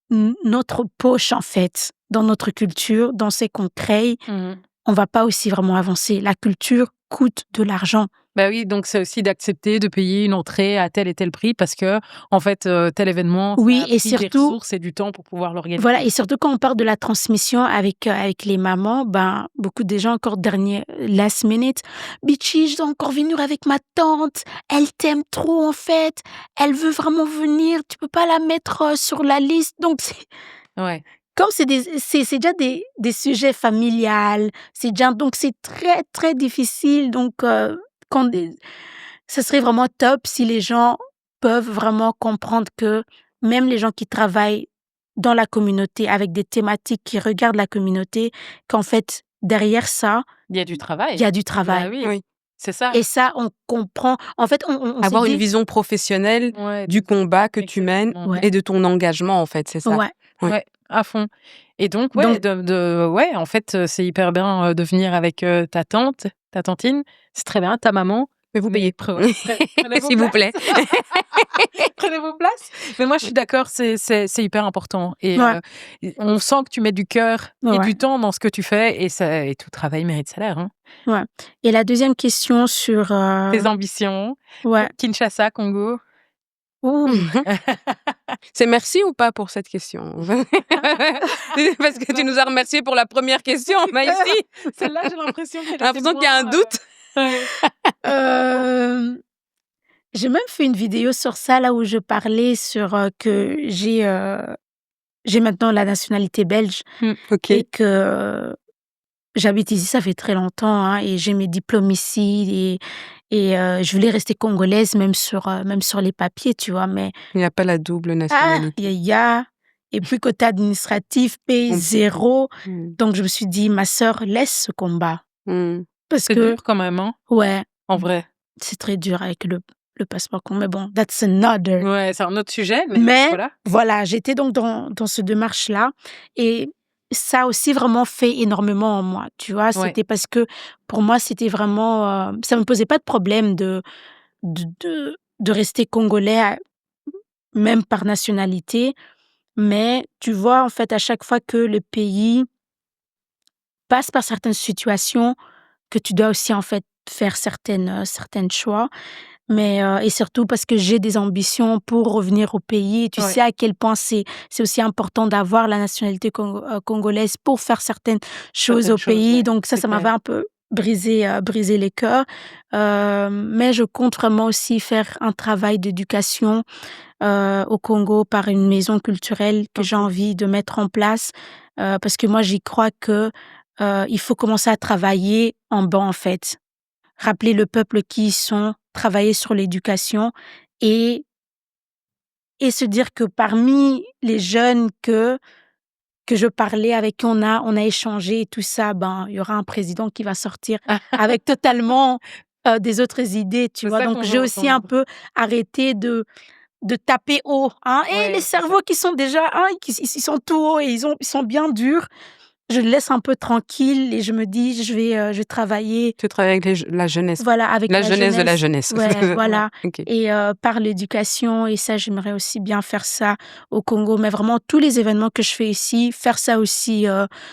notre poche en fait dans notre culture, dans ce qu'on crée, Mmh. on va pas aussi vraiment avancer. La culture coûte de l'argent. Bah oui, donc c'est aussi d'accepter de payer une entrée à tel et tel prix parce que, en fait, tel événement, ça Oui, a et pris des surtout, ressources et du temps pour pouvoir voilà, l'organiser. et surtout quand on parle de la transmission avec les mamans, ben, beaucoup de gens encore dernier last minute: «Bitchy, je dois encore venir avec ma tante, elle t'aime trop en fait, elle veut vraiment venir, tu peux pas la mettre, sur la liste». Donc Ouais. comme c'est déjà des sujets familiales, c'est déjà donc c'est très, très difficile donc quand ce serait vraiment top si les gens peuvent vraiment comprendre que même les gens qui travaillent dans la communauté avec des thématiques qui regardent la communauté, qu'en fait derrière ça, Il y a du il travail. y a du Bah travail oui, Oui. c'est ça. et ça on comprend. En fait on s'est Avoir une dit vision professionnelle Ouais, du combat que tu mènes exactement. ouais, et de ton engagement, en fait, c'est ça? ouais, Ouais. Ouais, à fond. Et donc, ouais, donc ouais, en fait, c'est hyper bien de venir avec ta tante, ta tantine. C'est très bien, ta maman. Mais vous Mais payez. prenez vos S'il vous places. plaît. Prenez vos places. Mais moi, je suis d'accord, c'est hyper important. Et ouais, on sent que tu mets du cœur et ouais, du temps dans ce que tu fais. Et tout travail mérite salaire. Hein. ouais. Et la deuxième question sur Tes ambitions. ouais. Kinshasa, Congo. Ouh. C'est merci ou pas pour cette question? Parce que tu nous as remercié pour la première question, mais ici, Celle-là, j'ai l'impression qu'elle j'ai l'impression qu'il y a un doute. Hem, j'ai même fait une vidéo sur ça, là où je parlais sur, que j'ai maintenant la nationalité belge OK. et que j'habite ici, ça fait très longtemps, hein, et j'ai mes diplômes ici je voulais rester congolaise même sur les papiers, tu vois? Mais Il n'y a pas la double nationalité. ya et puis côté administratif, paye Mmh. 0. Mmh. Donc je me suis dit: «Ma sœur, laisse ce combat». Mmh. Parce C'est que dur quand même, hein, ouais, en vrai. c'est très dur avec le passeport mais bon, that's another. Ouais, c'est un autre sujet, mais Mais voilà. voilà, j'étais donc dans ce démarche-là et ça a aussi vraiment fait énormément en moi, tu vois? Ouais. C'était parce que pour moi, c'était vraiment, ça me posait pas de problème de rester congolais même par nationalité. Mais tu vois, en fait, à chaque fois que le pays passe par certaines situations, que tu dois aussi, en fait, faire certaines choix. Mais et surtout parce que j'ai des ambitions pour revenir au pays et tu Ouais. sais à quel point c'est aussi important d'avoir la nationalité congolaise pour faire certaines choses Certaines au choses, pays. ouais, Donc c'est ça m'avait clair. un peu brisé les cœurs. Mais je compte vraiment aussi faire un travail d'éducation, au Congo par une maison culturelle que j'ai OK. envie de mettre en place, parce que moi j'y crois que, il faut commencer à travailler en bas, en fait. Rappeler le peuple qui ils sont, travailler sur l'éducation et se dire que parmi les jeunes que je parlais, avec qui on a échangé et tout ça, ben, il y aura un président qui va sortir avec totalement, des autres idées, tu C'est vois? ça Donc qu'on veut j'ai aussi un entendre. peu arrêté de taper haut, hein. Et les Ouais, c'est ça. cerveaux qui sont déjà, hein, ils sont tout hauts et ils sont bien durs, je les laisse un peu tranquilles et je me dis: je vais travailler, Tu travailles avec la jeunesse. voilà, avec La la jeunesse de la jeunesse». jeunesse. Ouais, Ouais. voilà. OK. Et par l'éducation et ça, j'aimerais aussi bien faire ça au Congo. Mais vraiment tous les événements que je fais ici, faire ça aussi,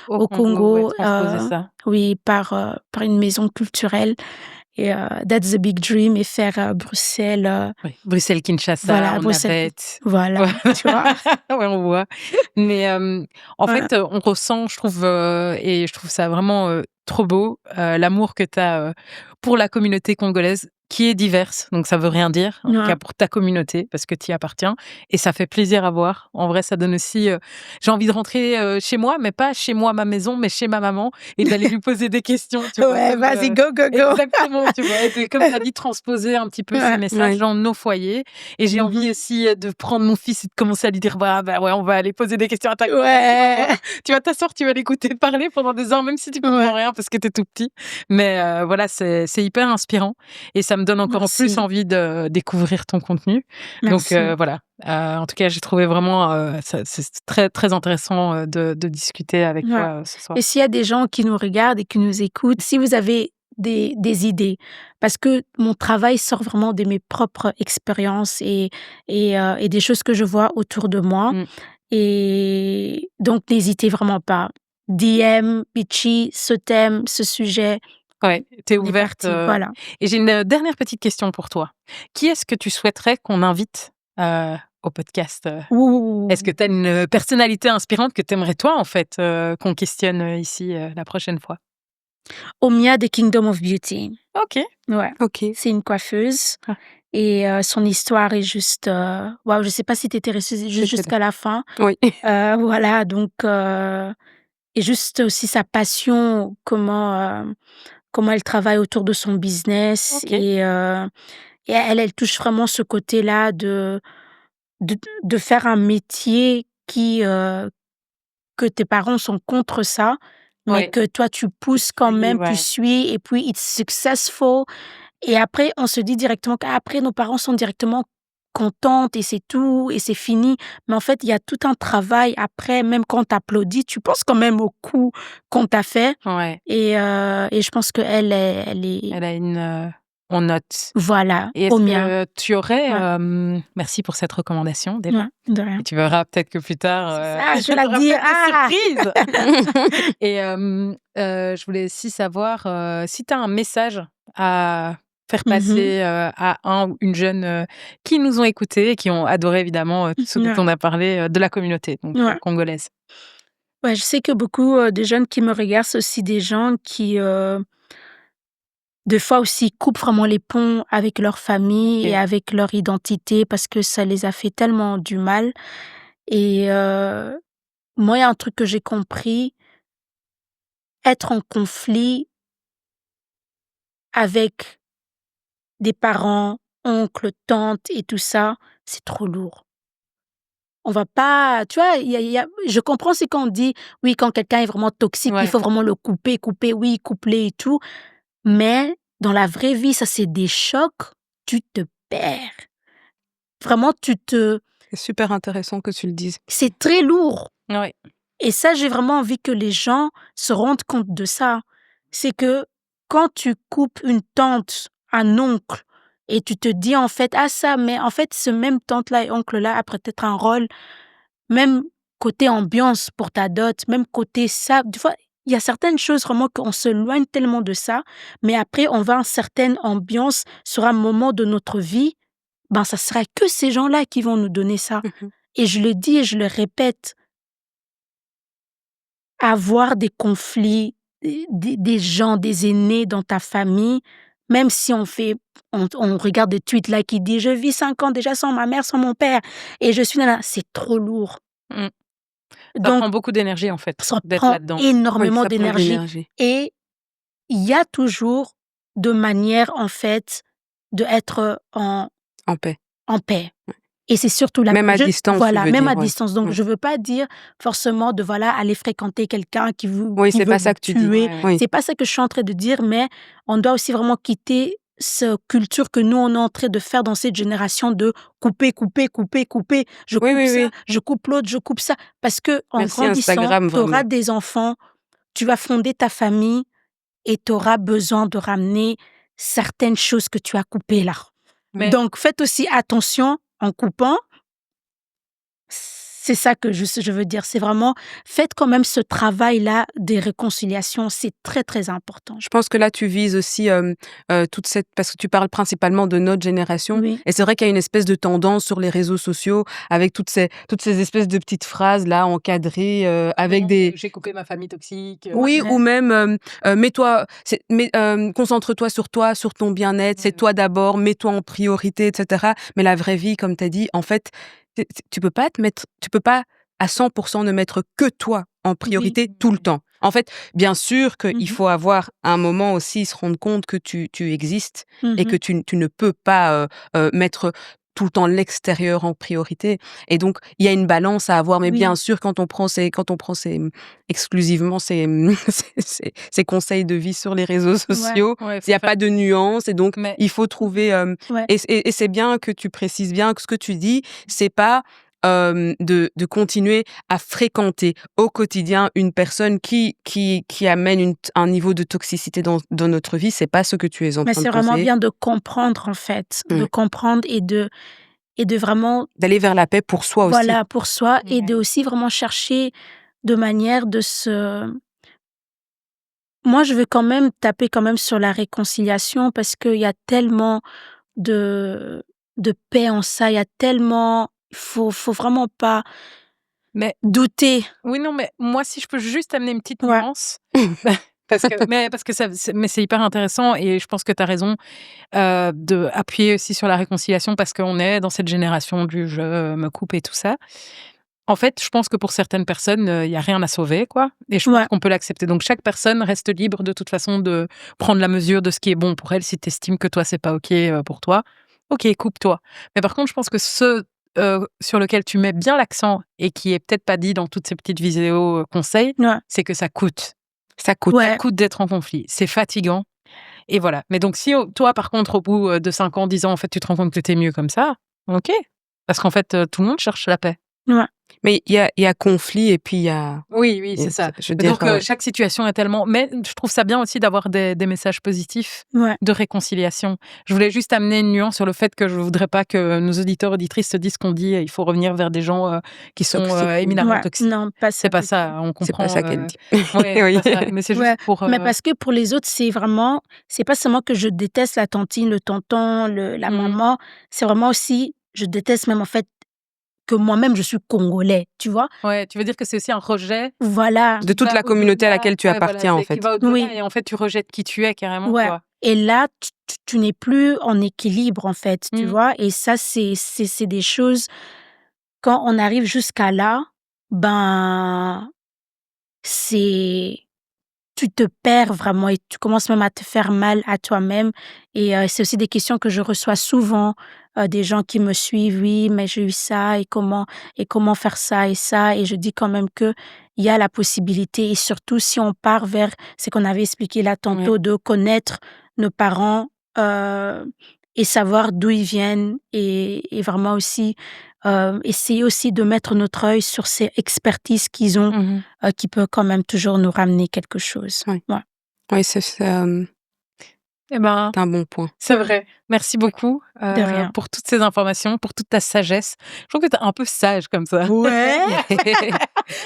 Au au Congo, ouais, Congo, transposer ça. oui, par une maison culturelle et that's the big dream et faire, Bruxelles, Oui, Bruxelles-Kinshasa voilà, en Bruxelles, navette. voilà, Ouais, tu vois? ouais, on voit. Mais en Ouais, fait, on ressent, je trouve, et je trouve ça vraiment trop beau, l'amour que tu as pour la communauté congolaise qui est diverse. Donc ça veut rien dire, en tout ouais, cas pour ta communauté, parce que tu y appartiens. Et ça fait plaisir à voir. En vrai, ça donne aussi. J'ai envie de rentrer chez moi, mais pas chez moi, ma maison, mais chez ma maman, et d'aller lui poser des questions, tu vois. ouais, Comme, vas-y, go, go, go. exactement, tu vois. Et comme tu as dit, transposer un petit peu ces Ouais. messages Ouais. dans nos foyers. Et j'ai Mmh. envie aussi de prendre mon fils et de commencer à lui dire, bah ouais, on va aller poser des questions à ta grand-mère. Ouais. Tu vas t'asseoir, tu vas l'écouter parler pendant des heures, même si tu comprends Ouais. rien parce que tu es tout petit. Mais voilà, c'est hyper inspirant et ça me donne encore plus Merci, envie de découvrir ton contenu. Donc merci. voilà, en tout cas, j'ai trouvé vraiment, c'est très, très intéressant, de discuter avec Ouais. toi, ce soir. Et s'il y a des gens qui nous regardent et qui nous écoutent, si vous avez des idées, parce que mon travail sort vraiment de mes propres expériences et des choses que je vois autour de moi Mmh. et donc n'hésitez vraiment pas. DM, Bitchy, ce thème, ce sujet, Ouais, tu es on est ouverte, parti, voilà. et j'ai une dernière petite question pour toi. Qui est-ce que tu souhaiterais qu'on invite, au podcast? Ouh! Est-ce que tu as une personnalité inspirante que tu aimerais toi, en fait, qu'on questionne, ici, la prochaine fois? Omia de Kingdom of Beauty. OK. Ouais, OK. c'est une coiffeuse Ah, et son histoire est juste, waouh, je sais pas si tu étais restée J'étais là. jusqu'à la fin. Oui. Voilà, donc et juste aussi sa passion, comment elle travaille autour de son business OK. et elle touche vraiment ce côté-là de faire un métier que tes parents sont contre ça, mais Ouais. que toi tu pousses quand Oui, même, tu ouais. suis et puis it's successful et après on se dit directement qu'après nos parents sont directement contentes et c'est tout et c'est fini. Mais en fait, il y a tout un travail après, même quand on t'applaudit, tu penses quand même au coup qu'on t'a fait Ouais. et je pense qu'elle est Elle a une, on note. voilà, Et est-ce Omia. que tu aurais, Ouais, merci pour cette recommandation déjà, ouais, de et rien. tu verras peut-être que plus tard, C'est ça, je vais la tu auras dire. peut-être Ah! des surprises. Et je voulais aussi savoir, si tu as un message à faire Mmh. passer, à un ou une jeune, qui nous ont écoutés et qui ont adoré évidemment, tout ce dont Ouais, on a parlé, de la communauté donc ouais. congolaise. Ouais, je sais que beaucoup, de jeunes qui me regardent, c'est aussi des gens qui, des fois aussi coupent vraiment les ponts avec leur famille et OK. avec leur identité parce que ça les a fait tellement du mal et moi, il y a un truc que j'ai compris, être en conflit avec des parents, oncles, tantes et tout ça, c'est trop lourd. On va pas, tu vois, je comprends c'est quand on dit, oui, quand quelqu'un est vraiment toxique, il Ouais. faut vraiment le couper, oui, coupler et tout. Mais dans la vraie vie, ça, c'est des chocs, tu te perds. Vraiment, C'est super intéressant que tu le dises. c'est très lourd. Ouais. Et ça, j'ai vraiment envie que les gens se rendent compte de ça. C'est que quand tu coupes une tante, un oncle, et tu te dis en fait, ah ça, mais en fait, ce même tante-là et oncle-là a peut-être un rôle, même côté ambiance pour ta dot, même côté ça. Des fois, il y a certaines choses vraiment qu'on se loigne tellement de ça, mais après, on va en certaine ambiance sur un moment de notre vie, ben ça sera que ces gens-là qui vont nous donner ça. Mhm. Et je le dis et je le répète, avoir des conflits, des gens, des aînés dans ta famille, même si on regarde des tweets là qui disent: «Je vis 5 ans déjà sans ma mère, sans mon père et je suis nana», c'est trop lourd. Mmh. Ça Donc prend beaucoup d'énergie, en fait, ça d'être prend là-dedans. Oui, énormément ça prend de d'énergie l'énergie. et il y a toujours de manières, en fait, d'être En paix. en paix. Et c'est surtout la Même à distance, tu voilà, veux même dire, à ouais. distance. Donc Ouais. je veux pas dire forcément de, voilà, aller fréquenter quelqu'un Oui, qui c'est veut pas vous ça que tu dis. tuer. Ouais. Oui. C'est pas ça que je suis en train de dire, mais on doit aussi vraiment quitter ce culture que nous, on est en train de faire dans cette génération de couper, couper, couper, couper. Je Oui, coupe oui, ça, oui. je coupe l'autre, je coupe ça. Parce que en Merci grandissant, Instagram, tu auras vraiment. des enfants, tu vas fonder ta famille et tu auras besoin de ramener certaines choses que tu as coupées là. Mais Donc faites aussi attention en coupant. C'est ça que je veux dire. C'est vraiment, faites quand même ce travail-là des réconciliations, c'est très, très important. Je pense que là, tu vises aussi toute cette... Parce que tu parles principalement de notre génération. Oui, Et c'est vrai qu'il y a une espèce de tendance sur les réseaux sociaux avec toutes ces espèces de petites phrases là encadrées avec des... j'ai coupé ma famille toxique. Oui, ou ouais, même concentre-toi, sur ton bien-être, c'est toi d'abord, mets-toi en priorité, etc. Mais la vraie vie, comme tu as dit, en fait, tu peux pas à 100% ne mettre que toi en oui. priorité tout le temps. En fait, bien sûr qu'il Mmh. faut avoir un moment aussi se rendre compte que tu existes et que Mmh. tu ne peux pas mettre tout le temps l'extérieur en priorité. Et donc, il y a une balance à avoir. Mais bien Oui, sûr, quand on prend exclusivement ces conseils de vie sur les réseaux ouais, sociaux, Ouais, il n'y faut a faire pas de nuance. Et donc, mais il faut trouver... ouais. et c'est bien que tu précises bien que ce que tu dis, c'est pas de continuer à fréquenter au quotidien une personne qui amène un niveau de toxicité dans notre vie. C'est pas ce que tu es en Mais train de c'est vraiment conseiller. bien de comprendre, en fait, de Ouais. comprendre et de vraiment, D'aller vers la paix pour soi aussi. voilà, pour soi et Ouais. de aussi vraiment chercher de manière de se moi, je veux quand même taper quand même sur la réconciliation parce qu'il y a tellement de paix en ça, il y a tellement faut vraiment pas Mais douter. oui, non, mais moi, si je peux juste amener une petite Ouais, nuance, parce que c'est hyper intéressant et je pense que tu as raison d'appuyer aussi sur la réconciliation parce qu'on est dans cette génération du je me coupe et tout ça. En fait, je pense que pour certaines personnes, il y a rien à sauver, quoi, et je pense ouais, qu'on peut l'accepter. Donc chaque personne reste libre de toute façon de prendre la mesure de ce qui est bon pour elle. Si tu estimes que toi, c'est pas OK, pour toi, OK, coupe-toi. Mais par contre, je pense que sur lequel tu mets bien l'accent et qui est peut-être pas dit dans toutes ces petites vidéos, conseils, ouais, c'est que ça coûte. Ça coûte. Ça ouais. coûte d'être en conflit. C'est fatigant et voilà. Mais donc si, toi, par contre, au bout, de 5 ans, 10 ans, en fait, tu te rends compte que tu mieux comme ça, OK. Parce qu'en fait, tout le monde cherche la paix. Ouais. Mais il y a conflit et puis il y a... Oui, oui, c'est ça. Je veux Mais dire... donc, chaque situation est tellement... Mais je trouve ça bien aussi d'avoir des messages positifs Ouais. de réconciliation. Je voulais juste amener une nuance sur le fait que je voudrais pas que nos auditeurs, auditrices se disent qu'on dit il faut revenir vers des gens qui sont Toxique, oui. éminemment Ouais. toxiques. Non, pas C'est ça pas du tout. ça, on C'est comprend. pas ça qu'elle dit. Ouais, Oui. c'est pas ça. Mais c'est juste Ouais, pour... mais parce que pour les autres, c'est pas seulement que je déteste la tantine, le tonton, la Mmh. maman, c'est vraiment aussi je déteste même en fait que moi-même je suis congolais, tu vois? Ouais, tu veux dire que c'est aussi un rejet Voilà, De qui toute va la communauté à au-delà. laquelle tu Ouais, voilà, appartiens, en qui fait. va au-delà oui, et en fait, tu rejettes qui tu es carrément, ouais quoi. et là, tu n'es plus en équilibre en fait, tu Mmh. vois? Et ça, c'est des choses quand on arrive jusqu'à là, ben, c'est tu te perds vraiment et tu commences même à te faire mal à toi-même. Et c'est aussi des questions que je reçois souvent, des gens qui me suivent. Oui, mais j'ai eu ça et comment faire ça et ça. Et je dis quand même que il y a la possibilité et surtout si on part vers ce qu'on avait expliqué là Ouais. tantôt, de connaître nos parents et savoir d'où ils viennent et vraiment aussi essayer aussi de mettre notre œil sur ces expertises qu'ils ont Mhm. qui peut quand même toujours nous ramener quelque chose. Ouais. Ouais. Oui, c'est un Eh ben, bon point. c'est vrai. Merci beaucoup De rien. pour toutes ces informations, pour toute ta sagesse. Je trouve que tu es un peu sage comme ça. Ouais.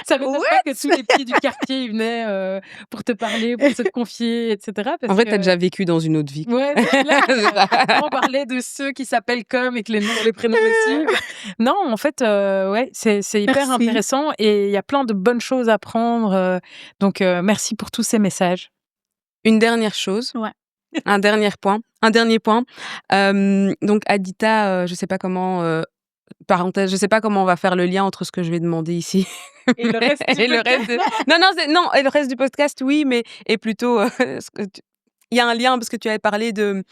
Ça m'étonne Ouais. pas que tous les petits du quartier ils venaient pour te parler, pour se confier, etc. En vrai, t'as déjà vécu dans une autre vie. Ouais, c'est clair. On parlait de ceux qui s'appellent comme et que les noms, les prénoms aussi. Non, en fait, ouais, c'est hyper Merci. intéressant et il y a plein de bonnes choses à prendre. Donc, merci pour tous ces messages. Une dernière chose. Ouais. Un dernier point. Donc Adita, je sais pas comment, parenthèse, je sais pas comment on va faire le lien entre ce que je vais demander ici Et le reste du et le reste. Non, et le reste du podcast, oui, mais et plutôt, il y a un lien parce que tu avais parlé de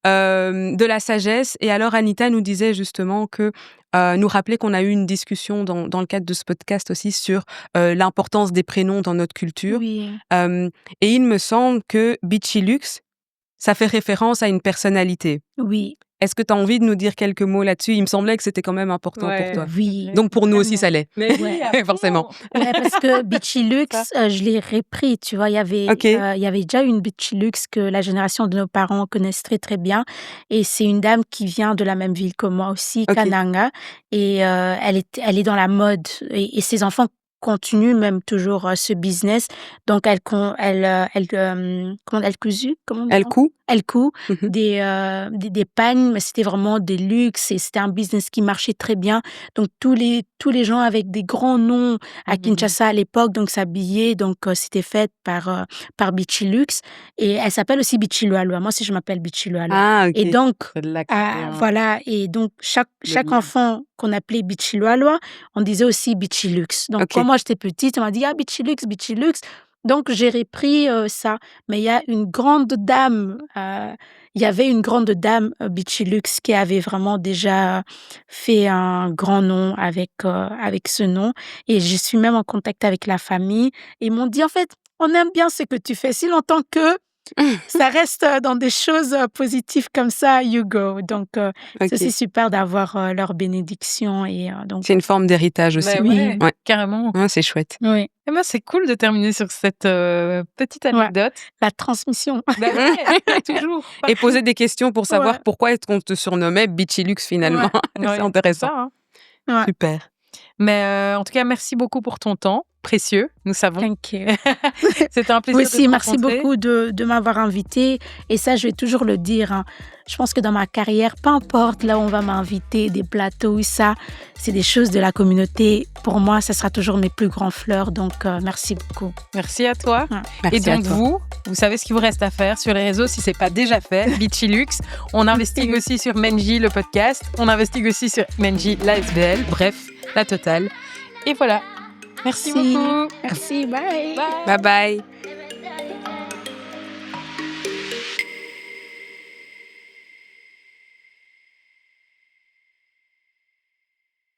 la sagesse. Et alors Anita nous disait justement que nous rappelait qu'on a eu une discussion dans le cadre de ce podcast aussi sur l'importance des prénoms dans notre culture. Oui. Et il me semble que Bichilux, ça fait référence à une personnalité. Oui. Est-ce que tu as envie de nous dire quelques mots là-dessus? Il me semblait que c'était quand même important Ouais. pour toi. Oui. Donc pour nous aussi, Vraiment. ça l'est. Mais Ouais. oui, à Forcément. fond. Ouais, parce que Bichilux, je l'ai repris, tu vois. Il y avait Ok. déjà une Bichilux que la génération de nos parents connaissent très, très bien. Et c'est une dame qui vient de la même ville que moi aussi, Ok. Kananga. Et elle est dans la mode. Et ses enfants continuent même toujours ce business. Donc, comment elle cousu? Comment on dit? Elle coud. Elle coud Mhm. des pagnes, mais c'était vraiment des luxes et c'était un business qui marchait très bien. Donc, tous les gens avec des grands noms à Mhm. Kinshasa à l'époque, donc s'habillaient. Donc, c'était fait par Bichilux. Et elle s'appelle aussi Bichilualua. Moi aussi, je m'appelle Bichilualua. Ah, ok. Et donc, C'est de là que ça vient. voilà. Et donc, chaque lien. enfant qu'on appelait Bichilualua, on disait aussi Bichilux. Donc, Ok. quand moi, j'étais petite, on m'a dit, ah, Bichilux, Bichilux. Donc, j'ai repris ça. Mais il y a une grande dame, il y avait une grande dame, Bichilux, qui avait vraiment déjà fait un grand nom avec ce nom. Et je suis même en contact avec la famille. Et ils m'ont dit, en fait, on aime bien ce que tu fais. Si longtemps que ça reste dans des choses positives comme ça, you go. Donc, Ok. c'est aussi super d'avoir leur bénédiction. Et donc, C'est une forme d'héritage aussi. Mais Oui. ouais, Ouais. carrément. Ouais, c'est chouette. oui, Eh ben, c'est cool de terminer sur cette petite Ouais. anecdote. la transmission. Bah ouais, toujours. Et poser des questions pour savoir Ouais. pourquoi est-ce qu'on te surnommait Bichilux finalement. Ouais, C'est intéressant. ça, hein. Ouais. Super. Mais en tout cas, merci beaucoup pour ton temps précieux, nous savons. Thank you. C'était un Vous plaisir de aussi, te merci rencontrer. beaucoup de m'avoir invité. Et ça, je vais toujours le dire. Hein. Je pense que dans ma carrière, peu importe là où on va m'inviter, des plateaux ou ça, c'est des choses de la communauté. Pour moi, ça sera toujours mes plus grands fleurs. Donc, merci beaucoup. Merci à toi. Merci Et donc à toi. vous savez ce qu'il vous reste à faire sur les réseaux si c'est pas déjà fait. Bichilux. On investigue aussi sur Menji le podcast. On investigue aussi sur Menji la SBL. Bref, la totale. Et voilà. Merci beaucoup. Merci. Bye. Bye. Bye bye.